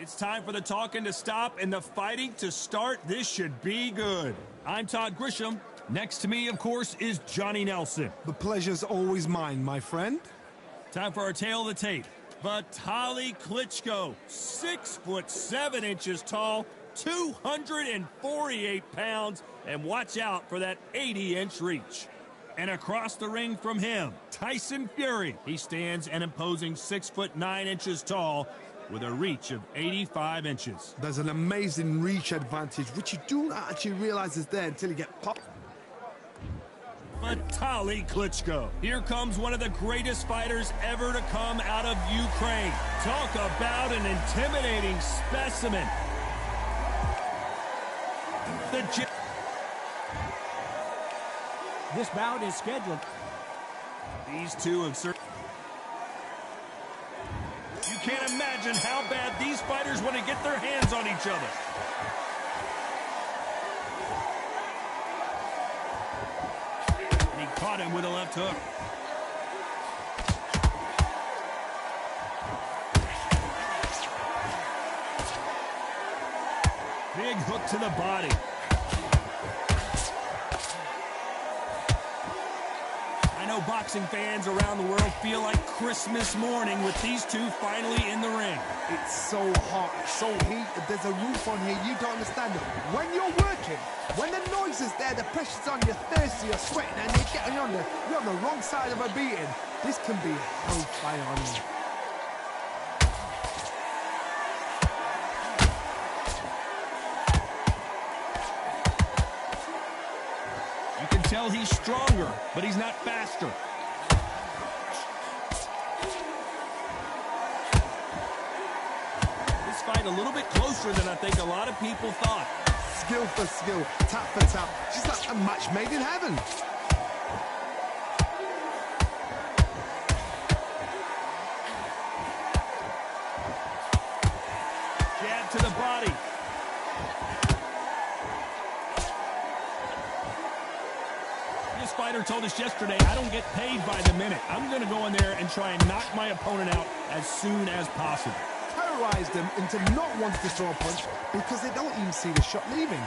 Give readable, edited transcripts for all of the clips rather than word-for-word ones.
It's time for the talking to stop and the fighting to start. This should be good. I'm Todd Grisham. Next to me, of course, is Johnny Nelson. The pleasure's always mine, my friend. Time for our tale of the tape. Vitaly Klitschko, 6'7" tall, 248 pounds, and watch out for that 80-inch reach. And across the ring from him, Tyson Fury. He stands an imposing 6'9" tall with a reach of 85 inches. There's an amazing reach advantage, which you don't actually realize is there until you get popped. Vitaly Klitschko. Here comes one of the greatest fighters ever to come out of Ukraine. Talk about an intimidating specimen. This bout is scheduled. These two have certainly... You can't imagine how bad these fighters want to get their hands on each other. And he caught him with a left hook. Big hook to the body. I know boxing fans around the world feel like Christmas morning with these two finally in the ring. It's so hot, so heated, there's a roof on here, you don't understand it. When you're working, when the noise is there, the pressure's on, you're thirsty, you're sweating, and you're on the wrong side of a beating, this can be hellfire on you. Tell he's stronger, but he's not faster. This fight a little bit closer than I think a lot of people thought. Skill for skill, tap for tap, just like a match made in heaven. Jab to the body. This fighter told us yesterday, I don't get paid by the minute. I'm going to go in there and try and knock my opponent out as soon as possible. Terrorize them into not wanting to throw a punch because they don't even see the shot leaving.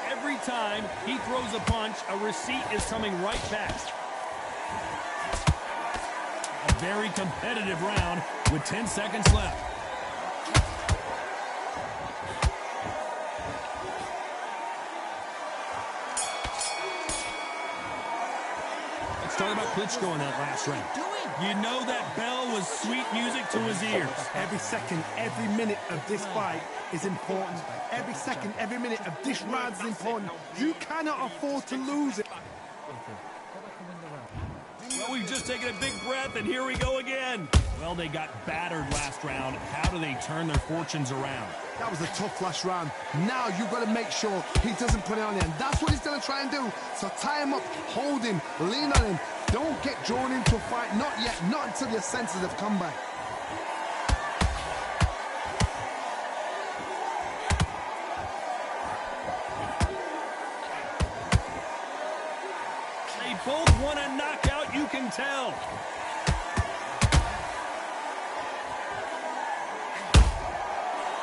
Every time he throws a punch, a receipt is coming right back. A very competitive round with 10 seconds left. Talk about Klitschko in that last round. You know that bell was sweet music to his ears. Every second, every minute of this fight is important. Every second, every minute of this round is important. You cannot afford to lose it. Well, we've just taken a big breath, and here we go again. Well, they got battered last round. How do they turn their fortunes around? That was a tough last round. Now you've got to make sure he doesn't put it on him. That's what he's going to try and do. So tie him up, hold him, lean on him. Don't get drawn into a fight. Not yet. Not until your senses have come back. They both want a knockout, you can tell.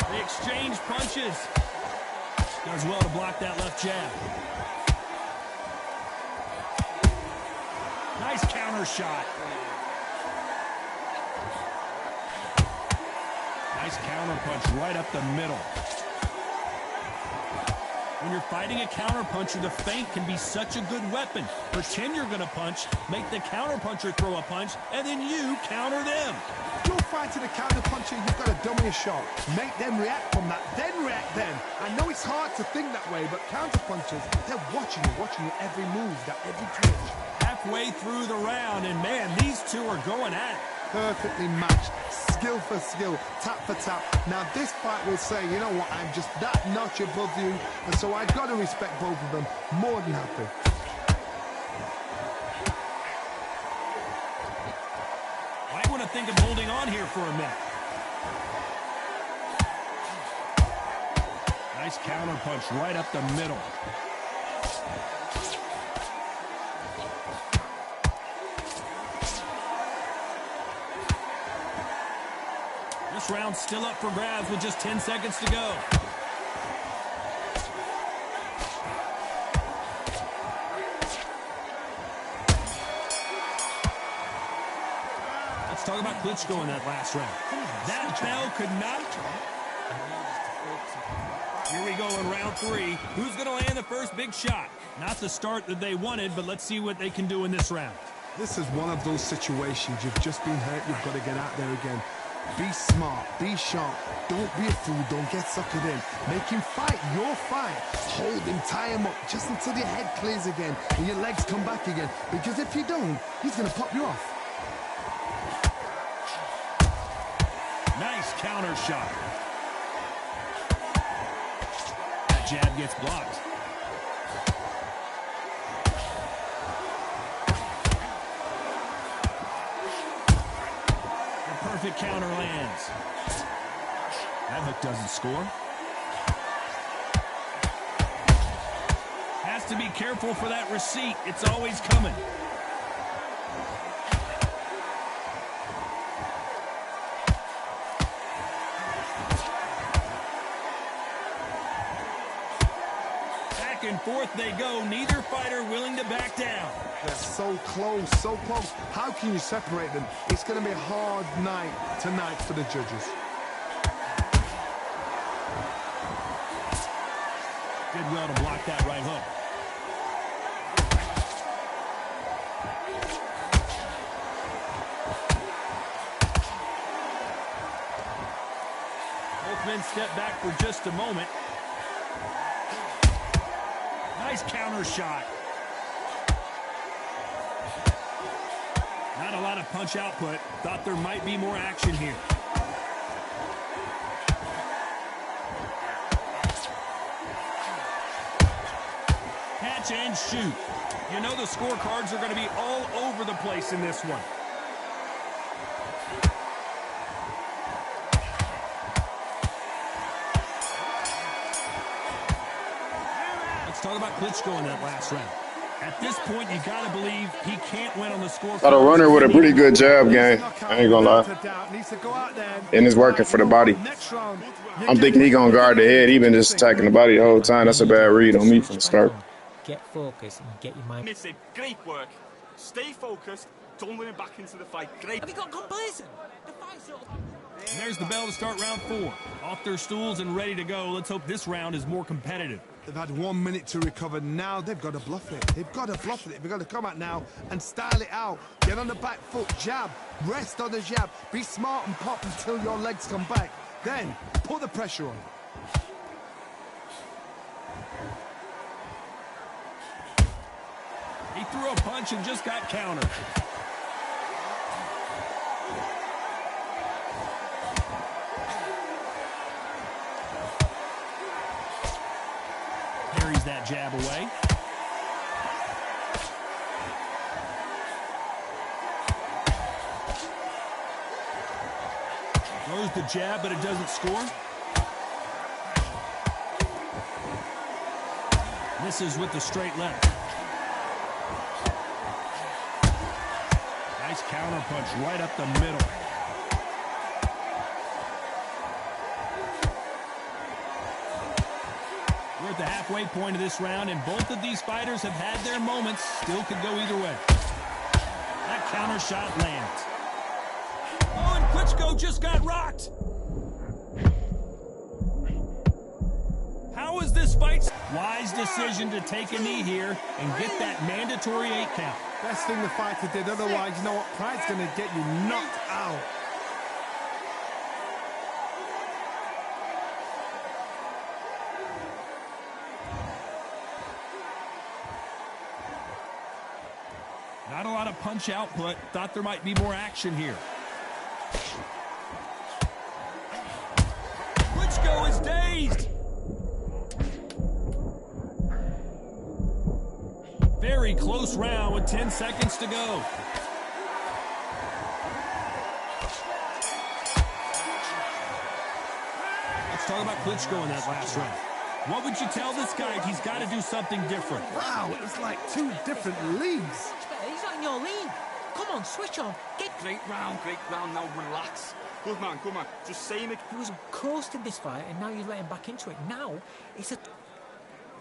They exchange punches. Does well to block that left jab. Nice counter shot. Nice counter punch right up the middle. When you're fighting a counter-puncher, the feint can be such a good weapon. Pretend you're going to punch, make the counter-puncher throw a punch, and then you counter them. If you're fighting a counter-puncher, you've got to dummy a shot. Make them react from that, then react then. I know it's hard to think that way, but counter-punchers, they're watching you every move, that every twitch. Halfway through the round, and man, these two are going at it. Perfectly matched, skill for skill, tap for tap. Now this fight will say, you know what, I'm just that notch above you, and so I've got to respect both of them. More than happy. Might want to think of holding on here for a minute. Nice counter punch right up the middle. This round's still up for grabs with just 10 seconds to go. Let's talk about Klitschko in that last round. That bell could not... Here we go in round 3. Who's going to land the first big shot? Not the start that they wanted, but let's see what they can do in this round. This is one of those situations. You've just been hurt. You've got to get out there again. Be smart. Be sharp. Don't be a fool. Don't get suckered in. Make him fight your fight. Hold him. Tie him up just until your head clears again and your legs come back again. Because if you don't, he's going to pop you off. Nice counter shot. That jab gets blocked. The perfect counter lands. That hook doesn't score. Has to be careful for that receipt. It's always coming. Back and forth they go. Neither fighter willing to back down. They're so close, so close. How can you separate them? It's going to be a hard night tonight for the judges. Did well to block that right hook. Both men step back for just a moment. Nice counter shot. Not a lot of punch output. Thought there might be more action here. Catch and shoot. You know the scorecards are going to be all over the place in this one. Let's talk about Klitschko in that last round. At this point, you got to believe he can't win on the scorecard. Got a runner with a pretty good jab game. I ain't gonna lie. And it's working for the body. I'm thinking he gonna guard the head. He been just attacking the body the whole time. That's a bad read on me from the start. Get focused and get your mind. Missing. Great work. Stay focused. Don't let him back into the fight. Great. Have you got complacent? The fight's up. And there's the bell to start round 4. Off their stools and ready to go. Let's hope this round is more competitive. They've had 1 minute to recover. Now they've got to bluff it. They've got to bluff it. They've got to come out now and style it out. Get on the back foot, jab. Rest on the jab. Be smart and pop until your legs come back. Then put the pressure on. He threw a punch and just got countered. Parries that jab away. Throws the jab, but it doesn't score. Misses with the straight left. Nice counter punch right up the middle. We're at the halfway point of this round, and both of these fighters have had their moments. Still could go either way. That counter shot lands. Oh, and Klitschko just got rocked. How is this fight? Wise decision to take a knee here and get that mandatory 8 count. Best thing the fighter did. Otherwise, you know what? Pride's going to get you knocked out. Not a lot of punch output. Thought there might be more action here. Klitschko is dazed. Very close round with 10 seconds to go. Let's talk about Klitschko in that last round. What would you tell this guy? He's got to do something different. Wow, it's like 2 different leagues. He's not in your league. Come on, switch on. Get Great round. Now relax. Good man, good man. Just saying it. He was coasting this fight, and now you're letting back into it. Now, it's a...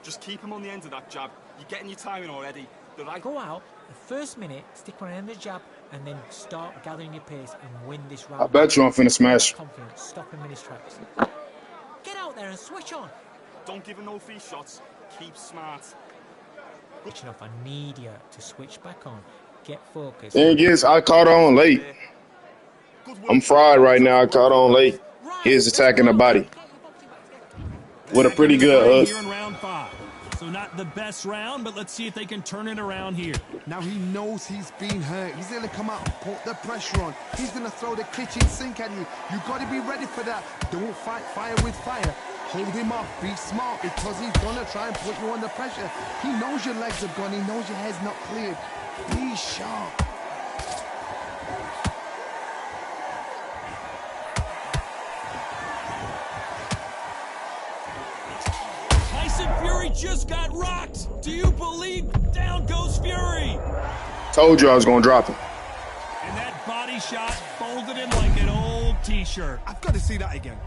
Just keep him on the end of that jab. You're getting your timing already. Go out, the first minute, stick on the end of the jab, and then start gathering your pace and win this round. I bet you I'm finna smash. Confidence, stop him in his tracks. Get out there and switch on. Don't give him no free shots. Keep smart. Switching off, I need you to switch back on. Get focused. Thing is, I caught on late. I'm fried right now. I caught on late. He's attacking the body with a pretty good hook. Here in round 5. So not the best round, but let's see if they can turn it around here. Now he knows he's been hurt. He's going to come out and put the pressure on. He's going to throw the kitchen sink at you. You got to be ready for that. Don't fight fire with fire. Hold him off. Be smart, because he's going to try and put you under pressure. He knows your legs are gone. He knows your head's not cleared. Be sharp. Fury just got rocked. Do you believe? Down goes Fury. Told you I was gonna drop him. And that body shot folded him like an old t-shirt. I've got to see that again.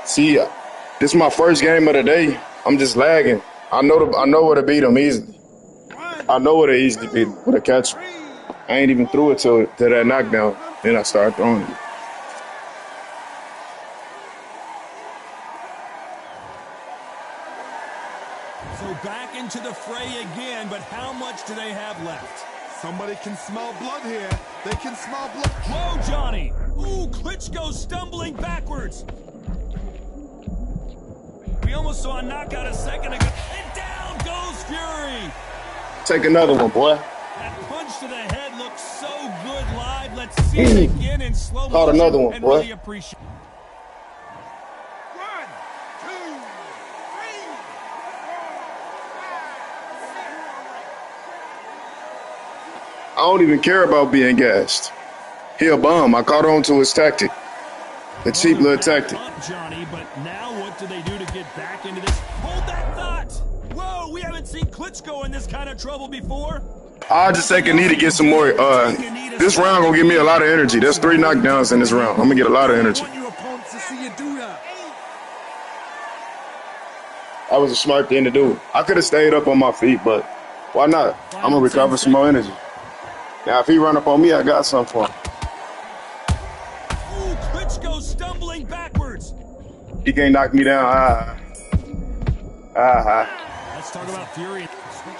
See, this is my first game of the day. I'm just lagging. I know where to beat him easily. I know where to easily beat him with a catch. I ain't even threw it to that knockdown. Then I started throwing it. So back into the fray again, but how much do they have left? Somebody can smell blood here. They can smell blood. Whoa, Johnny. Ooh, Klitschko stumbling backwards. We almost saw a knockout a second ago. And down goes Fury. Take another one, boy. That punch to the head looks so good live. Let's see it again in slow motion. Caught another one, and boy. really appreciate. I don't even care about being gassed. He a bum. I caught on to his tactic. The cheap little tactic. Johnny, but now what do they do to get back into this? Hold that thought! Whoa, we haven't seen Klitschko in this kind of trouble before. I'll just take a knee to get some more. This round gonna give me a lot of energy. There's 3 knockdowns in this round. I'm gonna get a lot of energy. I want your opponent to see you do that. That was a smart thing to do. I could have stayed up on my feet, but why not? I'm gonna recover some more energy. Now, if he run up on me, I got something for him. Ooh, Klitschko stumbling backwards. He can't knock me down. Let's talk about Fury.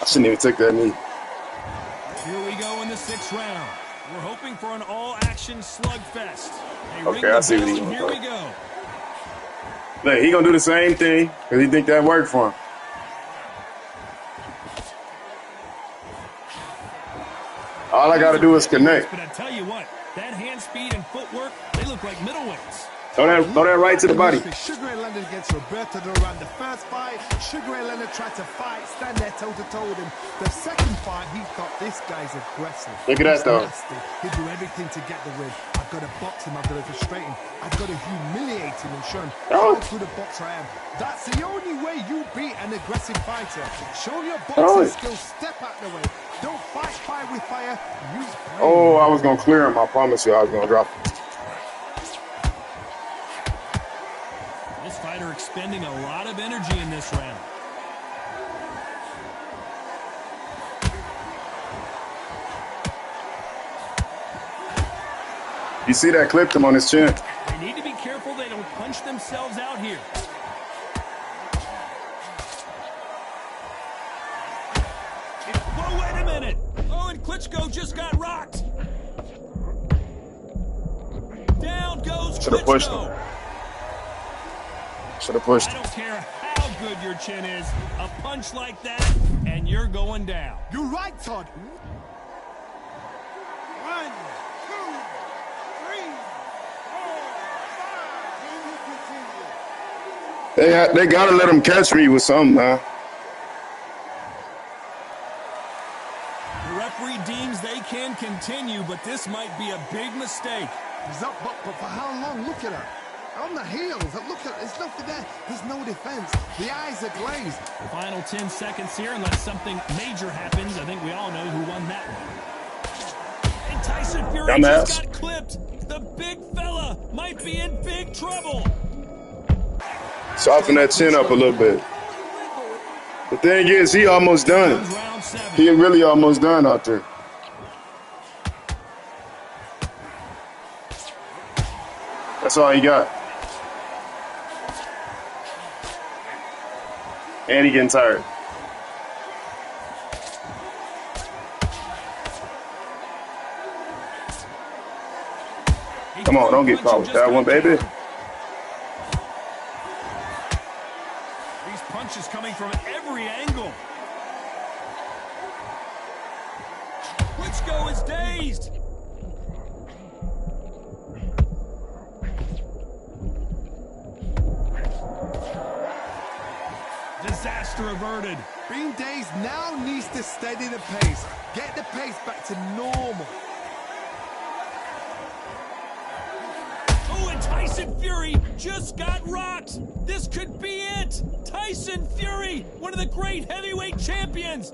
I shouldn't even take that knee. Here we go in the 6th round. We're hoping for an all-action slugfest. Okay, I see what he's doing. Here we go. Look, he gonna do the same thing because he think that worked for him. All I gotta do is connect. But I tell you what, that hand speed and footwork, they look like middleweights. Throw that right to the body. Sugar Ray Leonard against Roberto Duran. The first fight, Sugar Ray Leonard tried to fight, stand there toe-to-toe with him. The second fight, he thought this guy's aggressive. Look at that, though. Nasty. He'll do everything to get the win. I've got to box him, I've got to frustrate him, I've got to humiliate him and show him how good a boxer I am. That's the only way you beat an aggressive fighter. Show your boxing skills, step out the way. Don't fight fire with fire, use brain. Oh, I was gonna clear him. I promise you I was gonna drop him. This fighter expending a lot of energy in this round. You see that clipped him on his chin. They need to be careful they don't punch themselves out here. Whoa, wait a minute. Oh, and Klitschko just got rocked. Down goes Klitschko. Should have pushed him. Should have pushed I him. don't care how good your chin is. A punch like that, and you're going down. You're right, Todd. 1, 2, 3, 4, 5. They gotta let him catch me with something, man. The referee deems they can continue, but this might be a big mistake. He's up, but for how long? Look at her. On the heels. Look at, there's nothing there. There's no defense. The eyes are glazed. Final 10 seconds here, unless something major happens. I think we all know who won that one. And Tyson Fury just got clipped. The big fella might be in big trouble. Soften that chin up a little bit. The thing is, he almost done. He really almost done out there. That's all he got. And he getting tired. Come on, don't get caught with that one, baby. These punches coming from every angle. Klitschko is dazed. Disaster averted. Being dazed now needs to steady the pace. Get the pace back to normal. Oh, and Tyson Fury just got rocked. This could be it. Tyson Fury, one of the great heavyweight champions.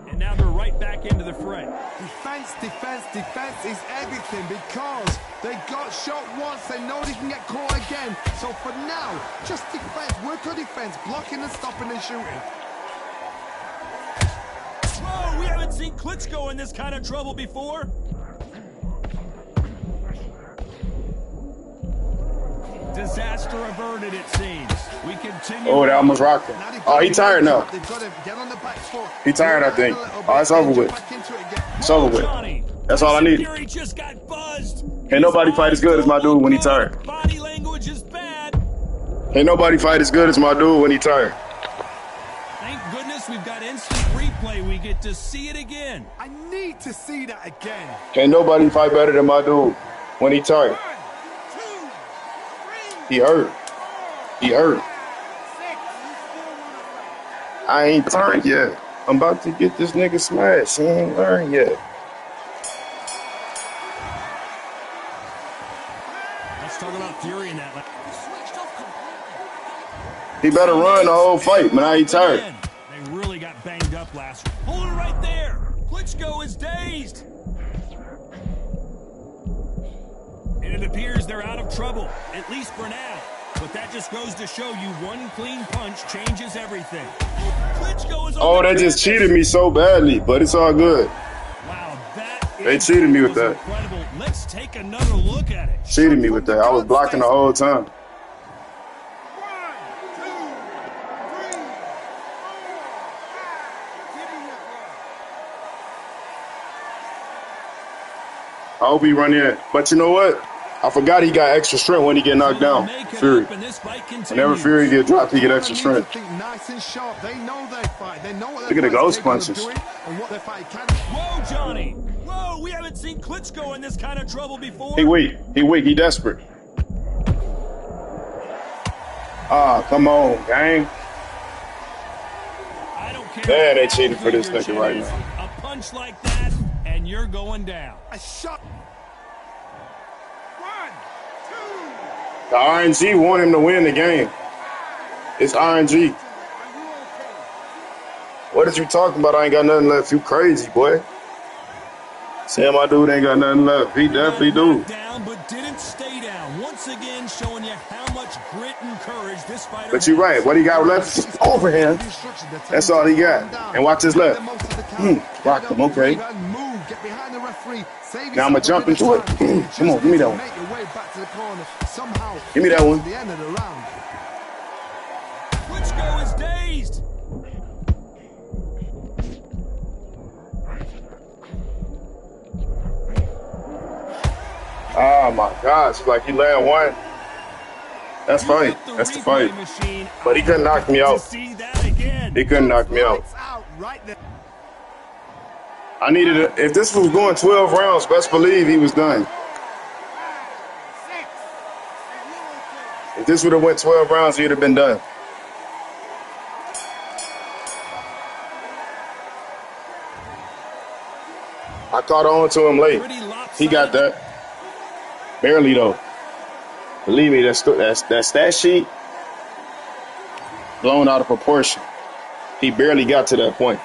And now they're right back into the fray. Defense, defense, defense is everything because they got shot once. They know they can get caught again. So for now, just defense. Work on defense, blocking and stopping and shooting. Whoa, we haven't seen Klitschko in this kind of trouble before. Disaster averted, it seems. We continue. Oh, they almost rocked him. Oh, he tired now. They've got to get on the back foot. He tired, I think. Oh, it's over with. It's over with. That's all I need. Fury just got buzzed. Ain't nobody fight as good as my dude when he tired. Body language is bad. Ain't nobody fight as good as my dude when he tired. Thank goodness we've got instant replay. We get to see it again. I need to see that again. Ain't nobody fight better than my dude when he tired. He hurt. He hurt. I ain't turned yet. I'm about to get this nigga smashed. He ain't learned yet. Let's talk about Fury in that. He better run the whole fight, but now he tired. They really got banged up last week. Hold it right there. Klitschko is dazed. And it appears they're out of trouble, at least for now. But that just goes to show you one clean punch changes everything. Klitschko is oh, they just cheated me so badly, but it's all good. Wow, they cheated me with that. Incredible. Let's take another look at it. Cheated me with that. I was blocking the whole time. I hope he run in. But you know what? I forgot he got extra strength when he get knocked down. Fury. Whenever Fury get dropped, he get extra strength. Look at the ghost punches. Whoa, Johnny. Whoa, we haven't seen Klitschko in this kind of trouble before. He weak. He weak. He desperate. Ah, come on, gang. I don't care. Man, they cheated for this nigga right now. A punch like that, and you're going down. A shot. The RNG want him to win the game. It's RNG. What is you talking about? I ain't got nothing left. You crazy, boy. Sam, my dude ain't got nothing left. He definitely do. Down, but didn't stay down. Once again, showing you how much grit and courage this fighter But you're right. What he got left overhand. That's all he got. And watch his left. Rock him. Okay. Now I'm gonna jump into it. Come on, give me that one. Give me that one. Klitschko is dazed. Oh my gosh, like he landed one. That's fight. That's the fight. But he couldn't knock me out. He couldn't knock me out. I needed it. If this was going 12 rounds, best believe he was done. If this would have went 12 rounds, he'd have been done. I caught on to him late. He got that. Barely, though. Believe me, that stat sheet blown out of proportion. He barely got to that point.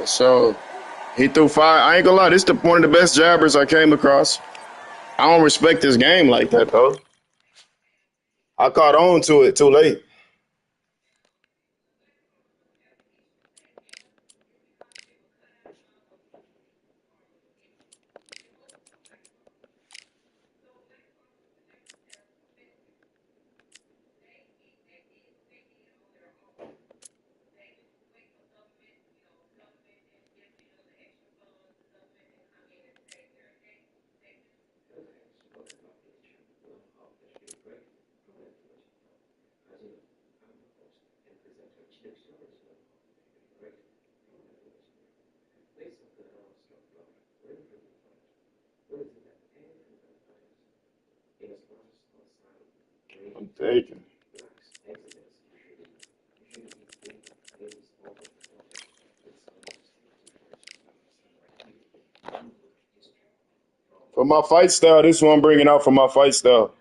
So he threw 5. I ain't gonna lie, this is one of the best jabbers I came across. I don't respect this game like that, though. I caught on to it too late. I'm taking. For my fight style, this is what I'm bringing out for my fight style.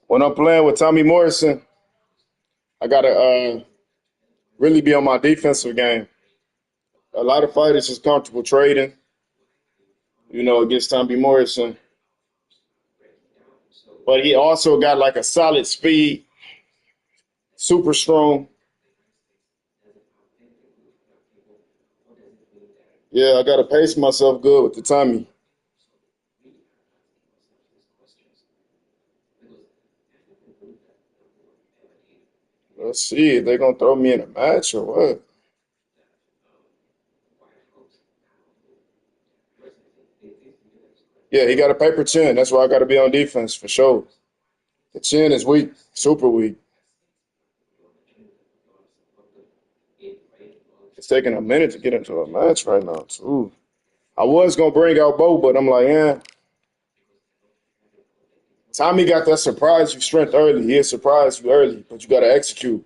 When I'm playing with Tommy Morrison, I gotta really be on my defensive game. A lot of fighters is comfortable trading, against Tommy Morrison. But he also got like a solid speed, super strong. Yeah, I gotta pace myself good with the Tommy. Let's see if they're gonna throw me in a match or what. Yeah, he got a paper chin. That's why I gotta be on defense for sure. The chin is weak, super weak. It's taking a minute to get into a match right now, too. I was gonna bring out Bo, but I'm like, yeah. Tommy got that surprise you strength early. He'll surprise you early, but you gotta execute.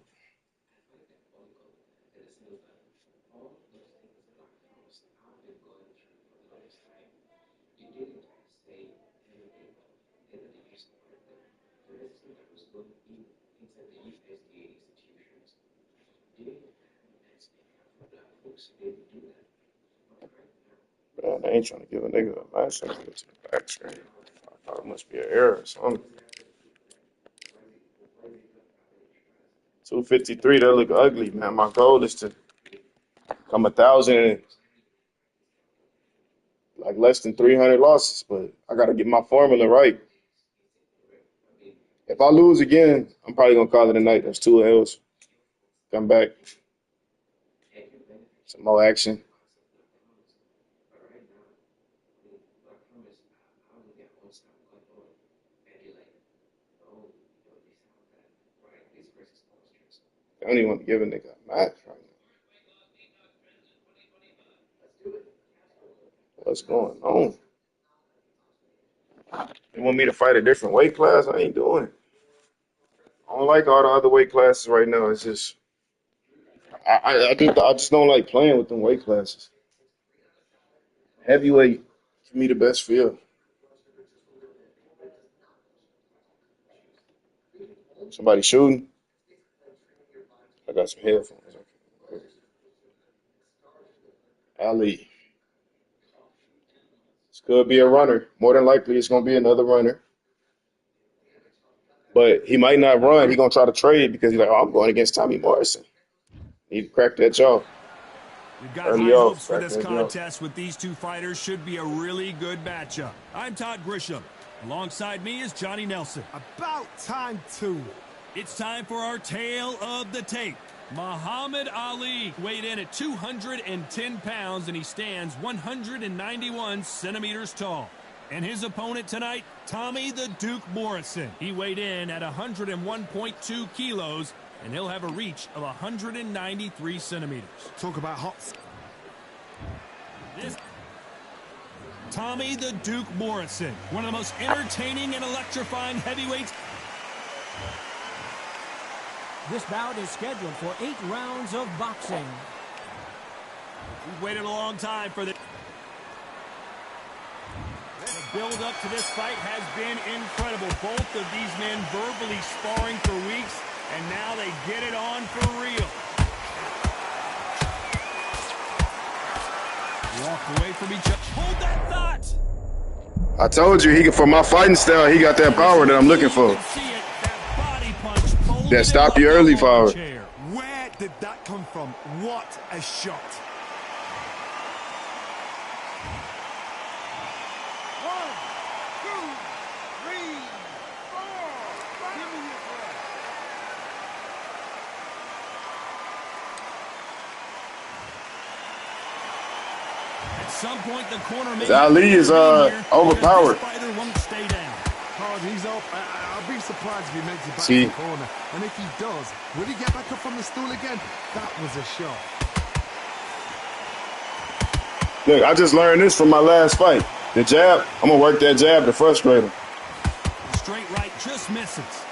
Man, they ain't trying to give a nigga a match. I'm gonna get to the back screen. I thought it must be an error or something. 253, that look ugly, man. My goal is to come 1,000 in like less than 300 losses, but I got to get my formula right. If I lose again, I'm probably going to call it a night. That's 2 L's. Come back. Some more action. I don't even want to give a nigga a match right now. What's going on? They want me to fight a different weight class? I ain't doing it. I don't like all the other weight classes right now. It's just, I just don't like playing with them weight classes. Heavyweight, give me the best feel. Somebody shooting? I got some headphones. Ali. This could be a runner. More than likely, it's going to be another runner. But he might not run. He's going to try to trade because he's like, oh, I'm going against Tommy Morrison. He cracked that jaw. We've got high hopes for this contest with these two fighters. Should be a really good matchup. I'm Todd Grisham. Alongside me is Johnny Nelson. About time, too. It's time for our tale of the tape. Muhammad Ali weighed in at 210 pounds, and he stands 191 centimeters tall. And his opponent tonight, Tommy the Duke Morrison. He weighed in at 101.2 kilos, and he'll have a reach of 193 centimeters. Talk about hot. Tommy the Duke Morrison, one of the most entertaining and electrifying heavyweights. This bout is scheduled for 8 rounds of boxing. We've waited a long time for this. The build up to this fight has been incredible. Both of these men verbally sparring for weeks, and now they get it on for real. Walk away from each other. Hold that thought. I told you, for my fighting style, he got that power that I'm looking for. That stop you early power. Where did that come from? What a shot. At some point, the corner may Ali is overpowered. Fighter won't stay down. He's up. I'll be surprised if he makes it back See? to the corner. And if he does, will he get back up from the stool again? That was a shot. Look, I just learned this from my last fight. The jab, I'm going to work that jab to frustrate him. The straight right just misses.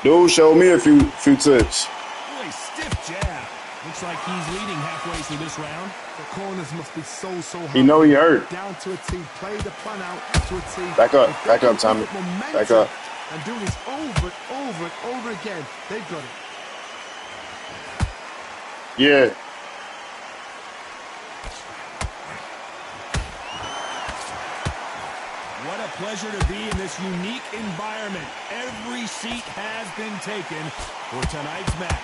Dude showed me a few tips. Boy, stiff jab. Looks like he's leading halfway through this round. The corners must be so hard. He know he hurt. Down to a T. Play the plan out to a T. Back up, Tommy. Back up. And do this over and over and over again. They've got it. Yeah. What a pleasure to be in this unique environment. Every seat has been taken for tonight's match.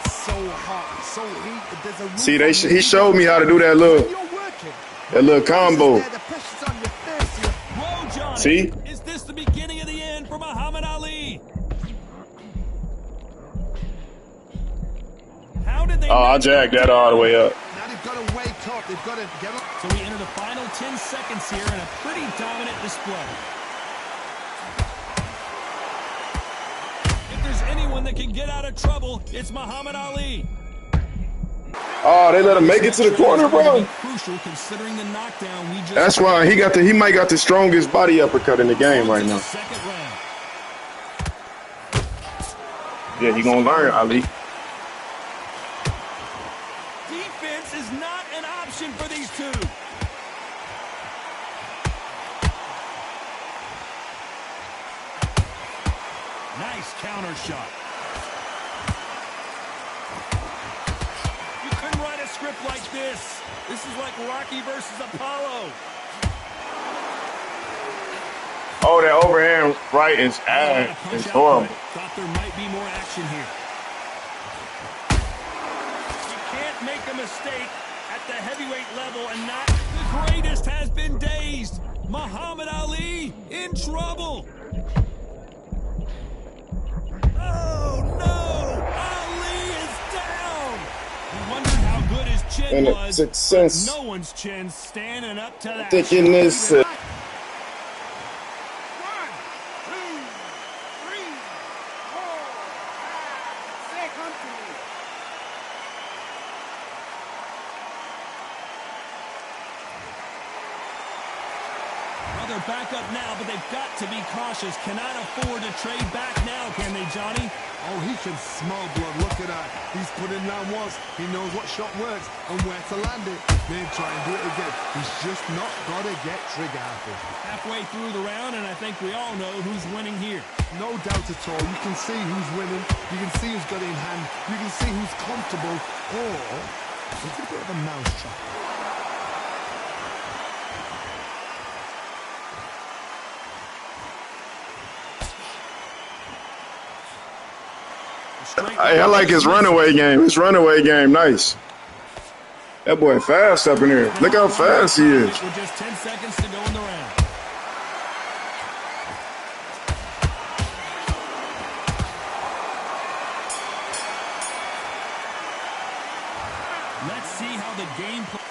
It's so hot, so heated. There's a See, he showed me how to do that little combo. Whoa, Johnny. See? Is this the beginning of the end for Muhammad Ali? How did they... Oh, I jagged that all the way up. Now they've got to wake up. They've got to get up. So we enter the final 10 seconds here in a pretty dominant display. If there's anyone that can get out of trouble, it's Muhammad Ali. Oh, they let him make it to the corner, bro. Crucial considering the knockdown we just... That's why he might got the strongest body uppercut in the game right now. Second round. Yeah, he gonna learn, Ali. Defense is not an option for these two. Nice counter shot. You couldn't write a script like this. This is like Rocky versus Apollo. Oh, that overhand right is horrible. Thought there might be more action here. You can't make a mistake at the heavyweight level and not. The greatest has been dazed. Muhammad Ali in trouble. Oh no! Ali is down. We wondered how good his chin And was. it's sense. No one's chin standing up to that. Thinking this. They're back up now, but they've got to be cautious. Cannot afford to trade back now, can they, Johnny? Oh, he can smell blood. Look at that. He's put in round once. He knows what shot works and where to land it. Then try and do it again. He's just not got to get trigger happy. Halfway through the round, and I think we all know who's winning here. No doubt at all. You can see who's winning. You can see who's got it in hand. You can see who's comfortable. Or it's a bit of a mousetrap. I like his runaway game. His runaway game, nice. That boy fast up in here. Look how fast he is. With just 10 seconds to go in the round. Let's see how the game plays.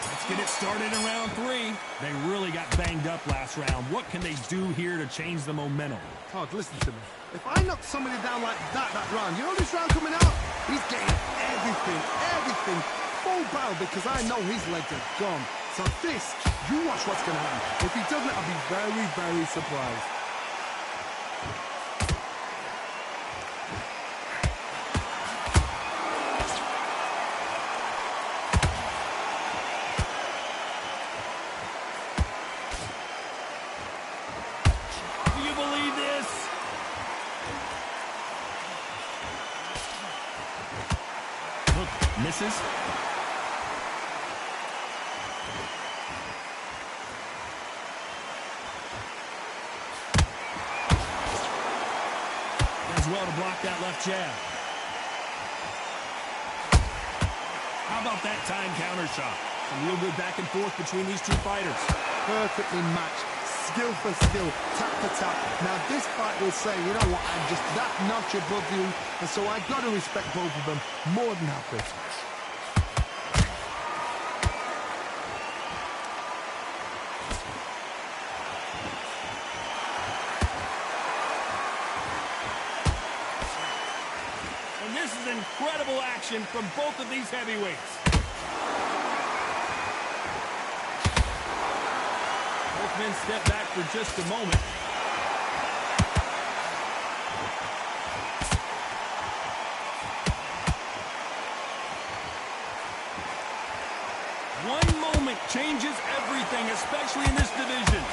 Let's get it started in round 3. They really got banged up last round. What can they do here to change the momentum? Todd, listen to me. If I knock somebody down like that round, you know this round coming out? He's getting everything well because I know his legs are gone. So this, you watch what's going to happen. If he doesn't, I'll be very, very surprised. Misses. Does well to block that left jab. How about that time counter shot? Some real good back and forth between these two fighters. Perfectly matched. Skill for skill, tap for tap. Now this fight will say, you know what, I'm just that notch above you, and so I got to respect both of them more than happy. And this is incredible action from both of these heavyweights. Both men step back for just a moment. One moment changes everything, especially in this division.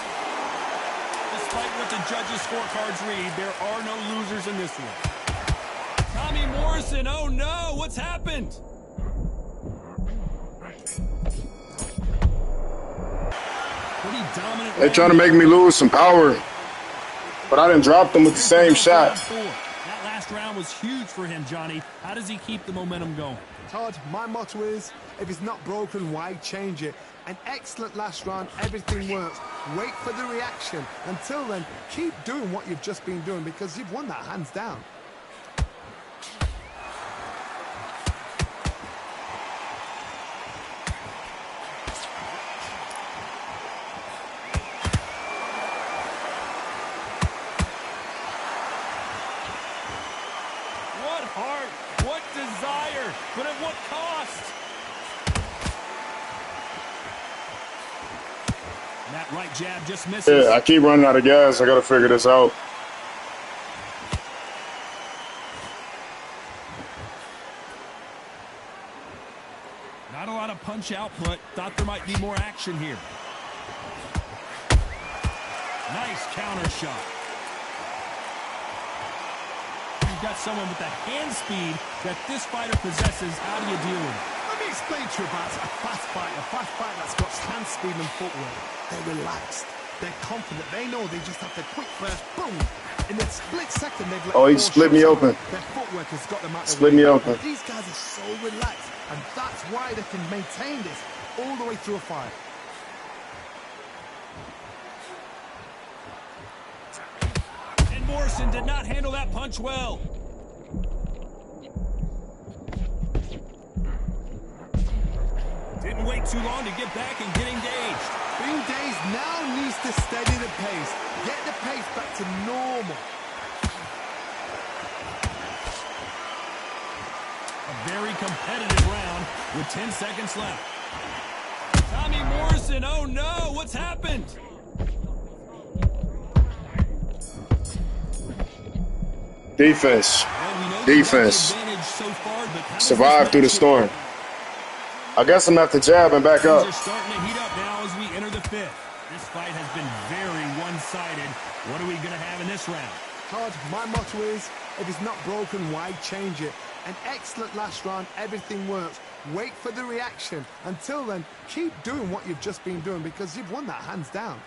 Despite what the judges' scorecards read, there are no losers in this one. Tommy Morrison, oh no, what's happened? Pretty dominant. They're trying to make me lose some power, but I didn't drop them with the same shot. That last round was huge for him, Johnny. How does he keep the momentum going? Todd, my motto is, if it's not broken, why change it? An excellent last round, everything works. Wait for the reaction. Until then, keep doing what you've just been doing because you've won that hands down. What heart, what desire, but at what cost? And that right jab just misses. Yeah, I keep running out of gas. I got to figure this out. Not a lot of punch output. Thought there might be more action here. Nice counter shot. You've got someone with the hand speed that this fighter possesses. How do you deal with it? Let me explain to you about a fast fighter that's got hand speed and footwork. They're relaxed. They're confident. They know they just have to quick burst, boom. In a split second, they've let Oh, he split me open. Their footwork has got them out of the Split way. me open. These guys are so relaxed, and that's why they can maintain this all the way through a fight. And Morrison did not handle that punch well. Didn't wait too long to get back and get engaged. Being dazed now needs to steady the pace. Get the pace back to normal. A very competitive round with 10 seconds left. Tommy Morrison, oh no, what's happened? Defense. Well, Defense. So far, survive through the storm. I guess I'm at the jab and back up. Things are starting to heat up now as we enter the fifth. This fight has been very one-sided. What are we going to have in this round? Todd, my motto is, if it's not broken, why change it? An excellent last round, everything works. Wait for the reaction. Until then, keep doing what you've just been doing because you've won that hands down.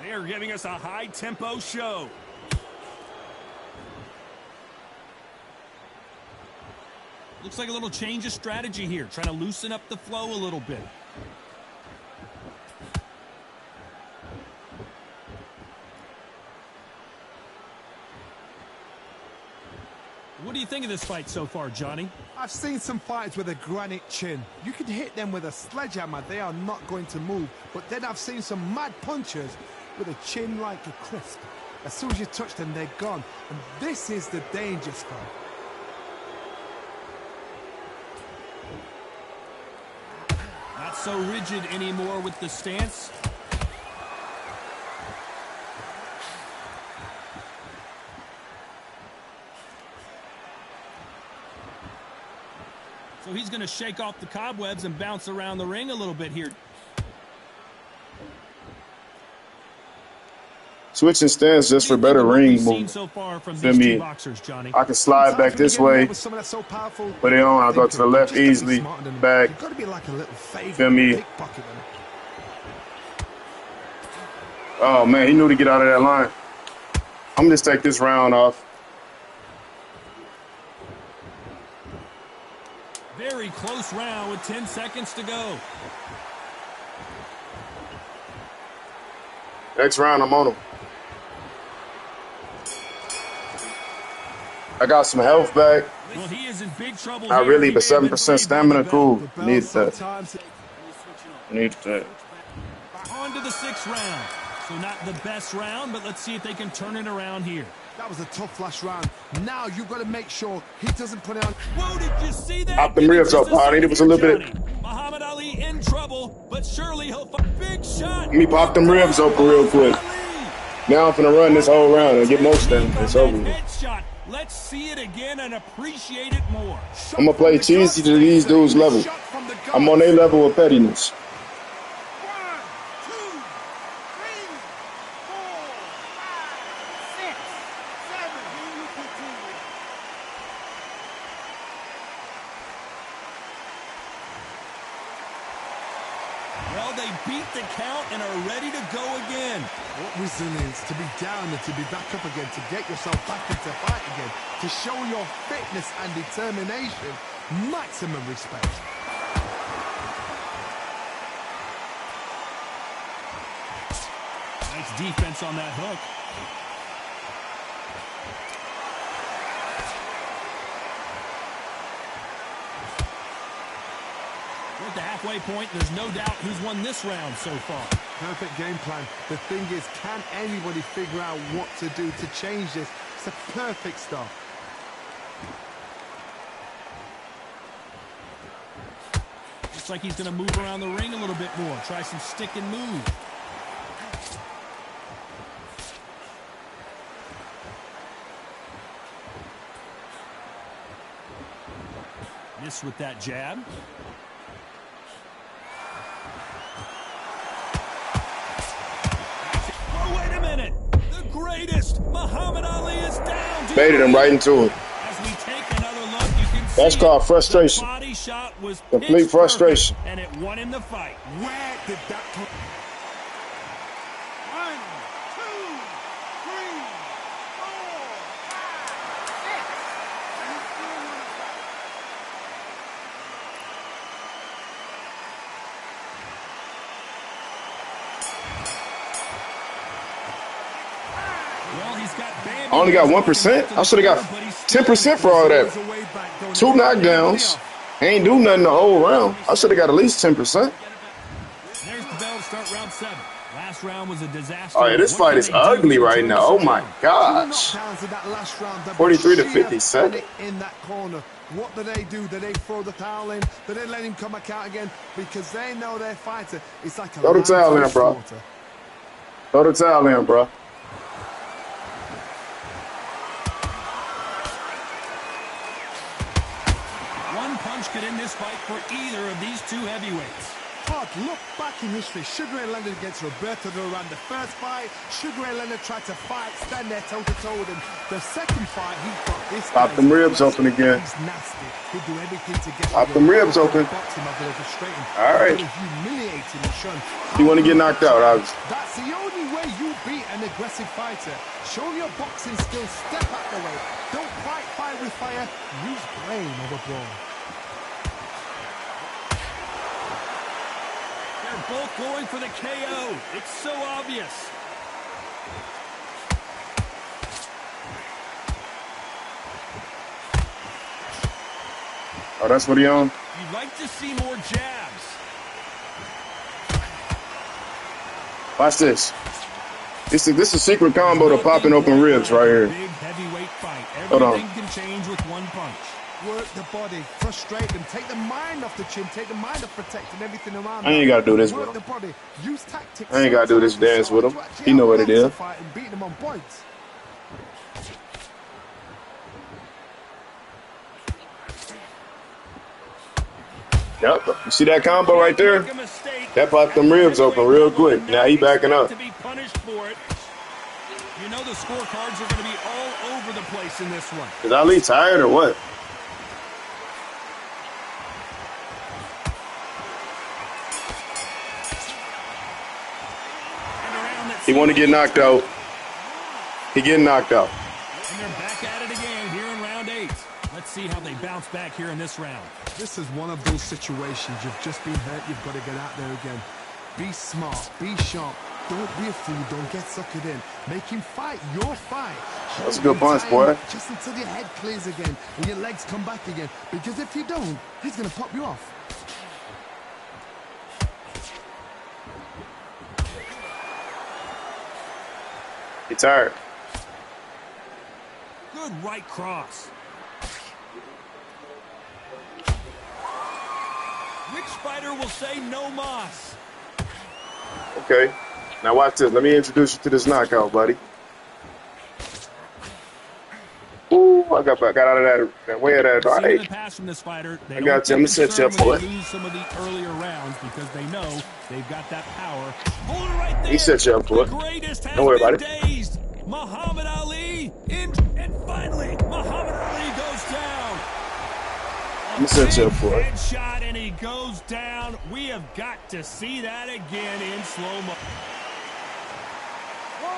They are giving us a high-tempo show. Looks like a little change of strategy here, trying to loosen up the flow a little bit. What do you think of this fight so far, Johnny? I've seen some fighters with a granite chin. You can hit them with a sledgehammer, they are not going to move. But then I've seen some mad punchers with a chin like a crisp. As soon as you touch them, they're gone. And this is the danger spot. Not so rigid anymore with the stance. So he's going to shake off the cobwebs and bounce around the ring a little bit here. Switching stance just for better ring movement. So far from Feel these me? two boxers, Johnny. I can slide back this way, put it on, I'll go to the left easily, back. Feel me? Oh man, he knew to get out of that line. I'm gonna just take this round off. Very close round with 10 seconds to go. Next round, I'm on him. I got some health back. Well, he is in big trouble. Not really, but 7% stamina, cool. Need that. Need that. On to the 6th round. So not the best round, but let's see if they can turn it around here. That was a tough last round. Now you've got to make sure he doesn't put it on. Whoa, did you see that? Pop them ribs up, Bonnie. It was a little bit. Muhammad Ali in trouble, but surely he'll find big shot. Let me pop them ribs open real quick. Now I'm finna run this whole round and get most of them. It's over. Headshot. Let's see it again and appreciate it more. I'm gonna play cheesy to these dudes' level. I'm on their level of pettiness. Well, they beat the count and are ready to go again. What resilience to be down and to be back up again, to get yourself back into fight again, to show your fitness and determination. Maximum respect. Nice defense on that hook. We're at the halfway point. There's no doubt who's won this round so far. Perfect game plan. The thing is, can anybody figure out what to do to change this? It's a perfect start. Looks like he's going to move around the ring a little bit more. Try some stick and move. Miss with that jab. Oh, wait a minute. The greatest. Muhammad Ali is down. Baited him right into it. As we take another look, you can That's see called frustration. the body shot was Complete frustration. and it won him the fight. Where did that come? 1, 2, 3, 4, 5, 6. Well, he's got I only got 1%. I should have got 10% for all that. 2 knockdowns. Ain't do nothing the whole round. I should have got at least 10%. There's the bell to start round 7. Last round was a disaster. Oh yeah, this fight is ugly right now. Oh my gosh. 43 to 57. In that corner. What do? Do they throw the towel in? Do they let him come back out again? Because they know their fighter. It's like a throw the towel in, bro. Throw the towel in, bro. One punch could end this fight for either of these two heavyweights. Todd, look back in history. Sugar Ray Leonard against Roberto Duran. The first fight, Sugar Ray Leonard tried to fight, stand there toe-to-toe with him. The second fight, he got this. Pop them ribs open again. He's nasty. He'll do everything to get Pop them ribs open. All right. Humiliate him and show him. You want to get knocked out, obviously. That's the only way you beat an aggressive fighter. Show your boxing skills. Step out the way. Don't fight fire with fire. Use brain over brawn. Both going for the KO. It's so obvious. Oh, that's what he on? You'd like to see more jabs. Watch this. This is a secret combo to popping open ribs right here. Big heavyweight fight. Hold on. Everything can change with one punch. Work the body, frustrate them, take the mind off the chin, take the mind off protecting everything around. I ain't gotta do this with Work him. the body, use tactics. I ain't gotta do this dance with him. He know what it is. And beat them on points. Yep. You see that combo right there? Make a mistake. That popped them ribs open real quick. Now he backing up. To be punished for it. You know the scorecards are going to be all over the place in this one. Is Ali tired or what? He want to get knocked out. He getting knocked out. And they're back at it again here in round 8. Let's see how they bounce back here in this round. This is one of those situations. You've just been hurt. You've got to get out there again. Be smart. Be sharp. Don't be a fool. Don't get suckered in. Make him fight your fight. That's a good punch, boy. Just until your head clears again and your legs come back again. Because if you don't, he's going to pop you off. He tired. Good right cross. Which fighter will say no mas? Okay. Now watch this. Let me introduce you to this knockout, buddy. Ooh, I got out of that way of that. All In the right. past from this fighter, they I got you. don't I'm gonna set you up concern when for they it. lose some of the earlier rounds because they know they've got that power. Hold it right there. He set you up for it. The greatest has Don't worry been about it. dazed. Muhammad Ali and finally Muhammad Ali goes down. I'm gonna set you up for it. Headshot and he goes down. We have got to see that again in slow-mo. 1,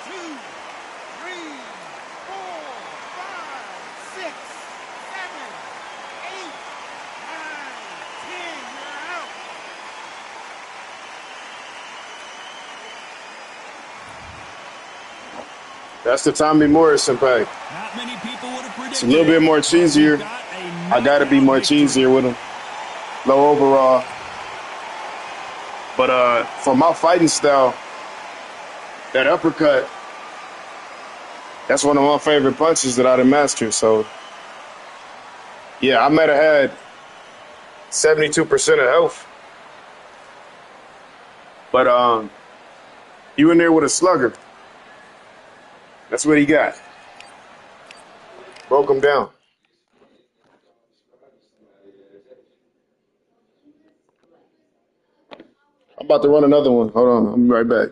2, 3, 4, 5, 6, 7, 8, 9, 10. You're out. That's the Tommy Morrison pack. Not many people would have predicted. It's a little bit more cheesier. I gotta be more cheesier with him. Low overall. But for my fighting style, that uppercut, that's one of my favorite punches that I done mastered. So yeah, I might have had 72% of health. But you in there with a slugger. That's what he got. Broke him down. I'm about to run another one. Hold on. I'll be right back.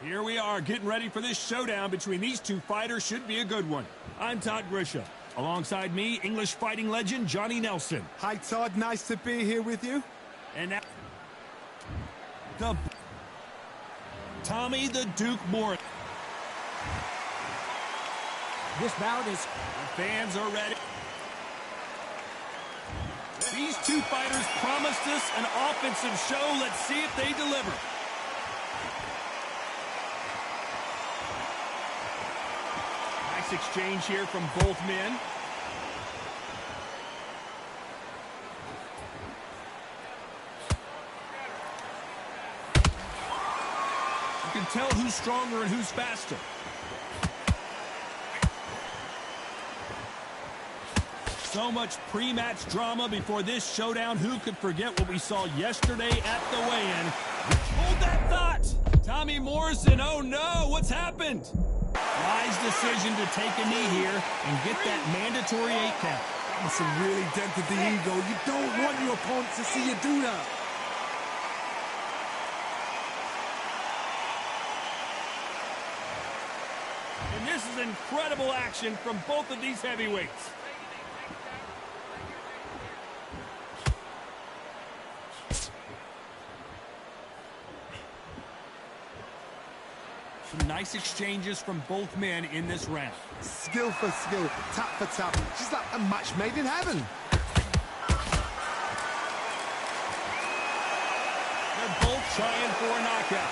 Here we are getting ready for this showdown between these two fighters. Should be a good one. I'm Todd Grisham. Alongside me, English fighting legend Johnny Nelson. Hi, Todd. Nice to be here with you. And now, Tommy the Duke Morris. This bout is... The fans are ready. These two fighters promised us an offensive show. Let's see if they deliver. Nice exchange here from both men. You can tell who's stronger and who's faster. So much pre-match drama before this showdown. Who could forget what we saw yesterday at the weigh-in? Hold that thought! Tommy Morrison, oh no, what's happened? Wise decision to take a knee here and get that mandatory 8 count. That's a really dented the ego. You don't want your opponent to see you do that. And this is incredible action from both of these heavyweights. Some nice exchanges from both men in this round. Skill for skill, tap for tap. Just like a match made in heaven. They're both trying for a knockout.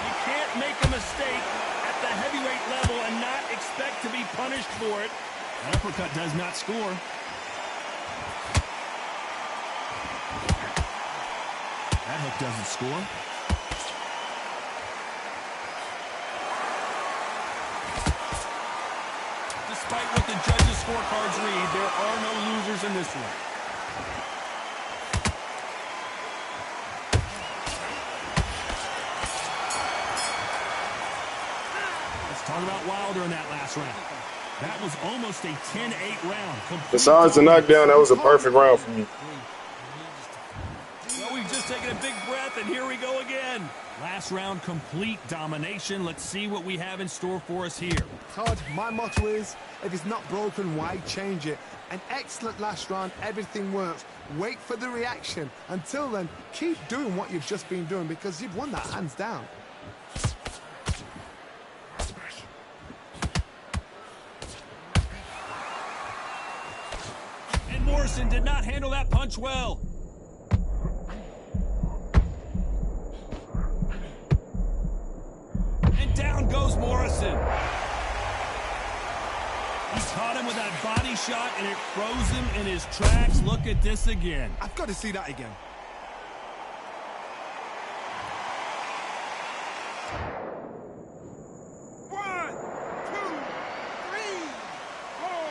You can't make a mistake at the heavyweight level and not expect to be punished for it. An uppercut does not score. That hook doesn't score. Despite what the judges' scorecards read, there are no losers in this one. Let's talk about Wilder in that last round. That was almost a 10-8 round. Besides the knockdown, that was a perfect round for me. Well, we've just taken a big breath, and here we go again. Last round, complete domination. Let's see what we have in store for us here. Todd, my motto is, if it's not broken, why change it? An excellent last round, everything works. Wait for the reaction. Until then, keep doing what you've just been doing because you've won that hands down. And Morrison did not handle that punch well. Down goes Morrison. He caught him with that body shot, and it froze him in his tracks. Look at this again. I've got to see that again. One, two, three, four.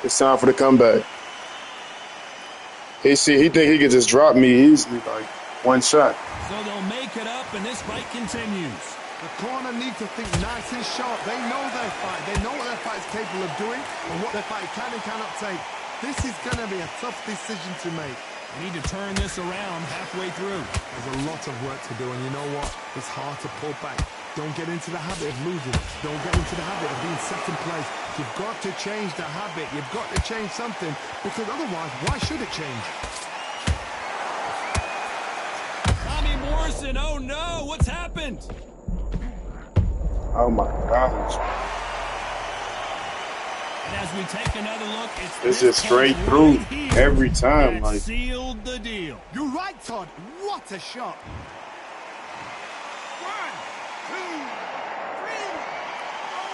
It's time for the comeback. He think he could just drop me easily, like one shot. So they'll make it up, and this fight continues. The corner need to think nice and sharp. They know their fight. They know what their fight is capable of doing and what their fight can and cannot take. This is going to be a tough decision to make. They need to turn this around halfway through. There's a lot of work to do, and you know what? It's hard to pull back. Don't get into the habit of losing. Don't get into the habit of being second place. You've got to change the habit. You've got to change something, because otherwise, why should it change? Morrison, oh no, what's happened? Oh my gosh. And as we take another look, it's just straight through every time. Like, sealed the deal. You're right, Todd. What a shot. 1, 2, 3, 4,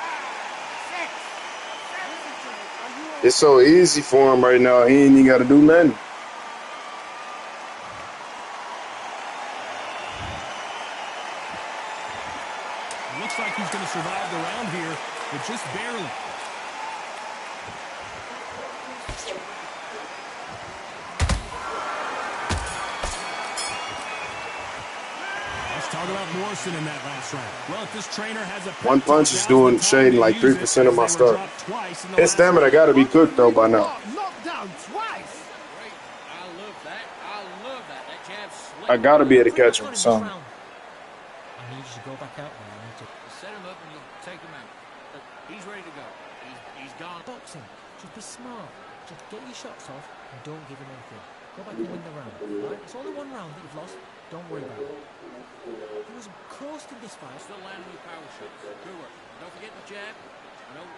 5, 6, 7. it's so easy for him right now. He ain't even got to do nothing. Looks like he's going to survive the round here, but just barely. Let's talk talk about Morrison in that last round. Well, if this trainer has a One punch is doing shading like 3% of my stuff. His stamina got to be cooked though by now. Knocked down twice. Great. I love that. I love that. That jab's slick. I got to be able to catch him with something. I need you to go back out there. I need to Set him up and you'll take him out. Look, he's ready to go. He's gone. boxing. Just be smart. Just get your shots off and don't give him anything. Go back and win the round. Right? It's only one round that you've lost. Don't worry about it. He was close to this fight. Still landing with power shots. Good work. Don't forget the jab.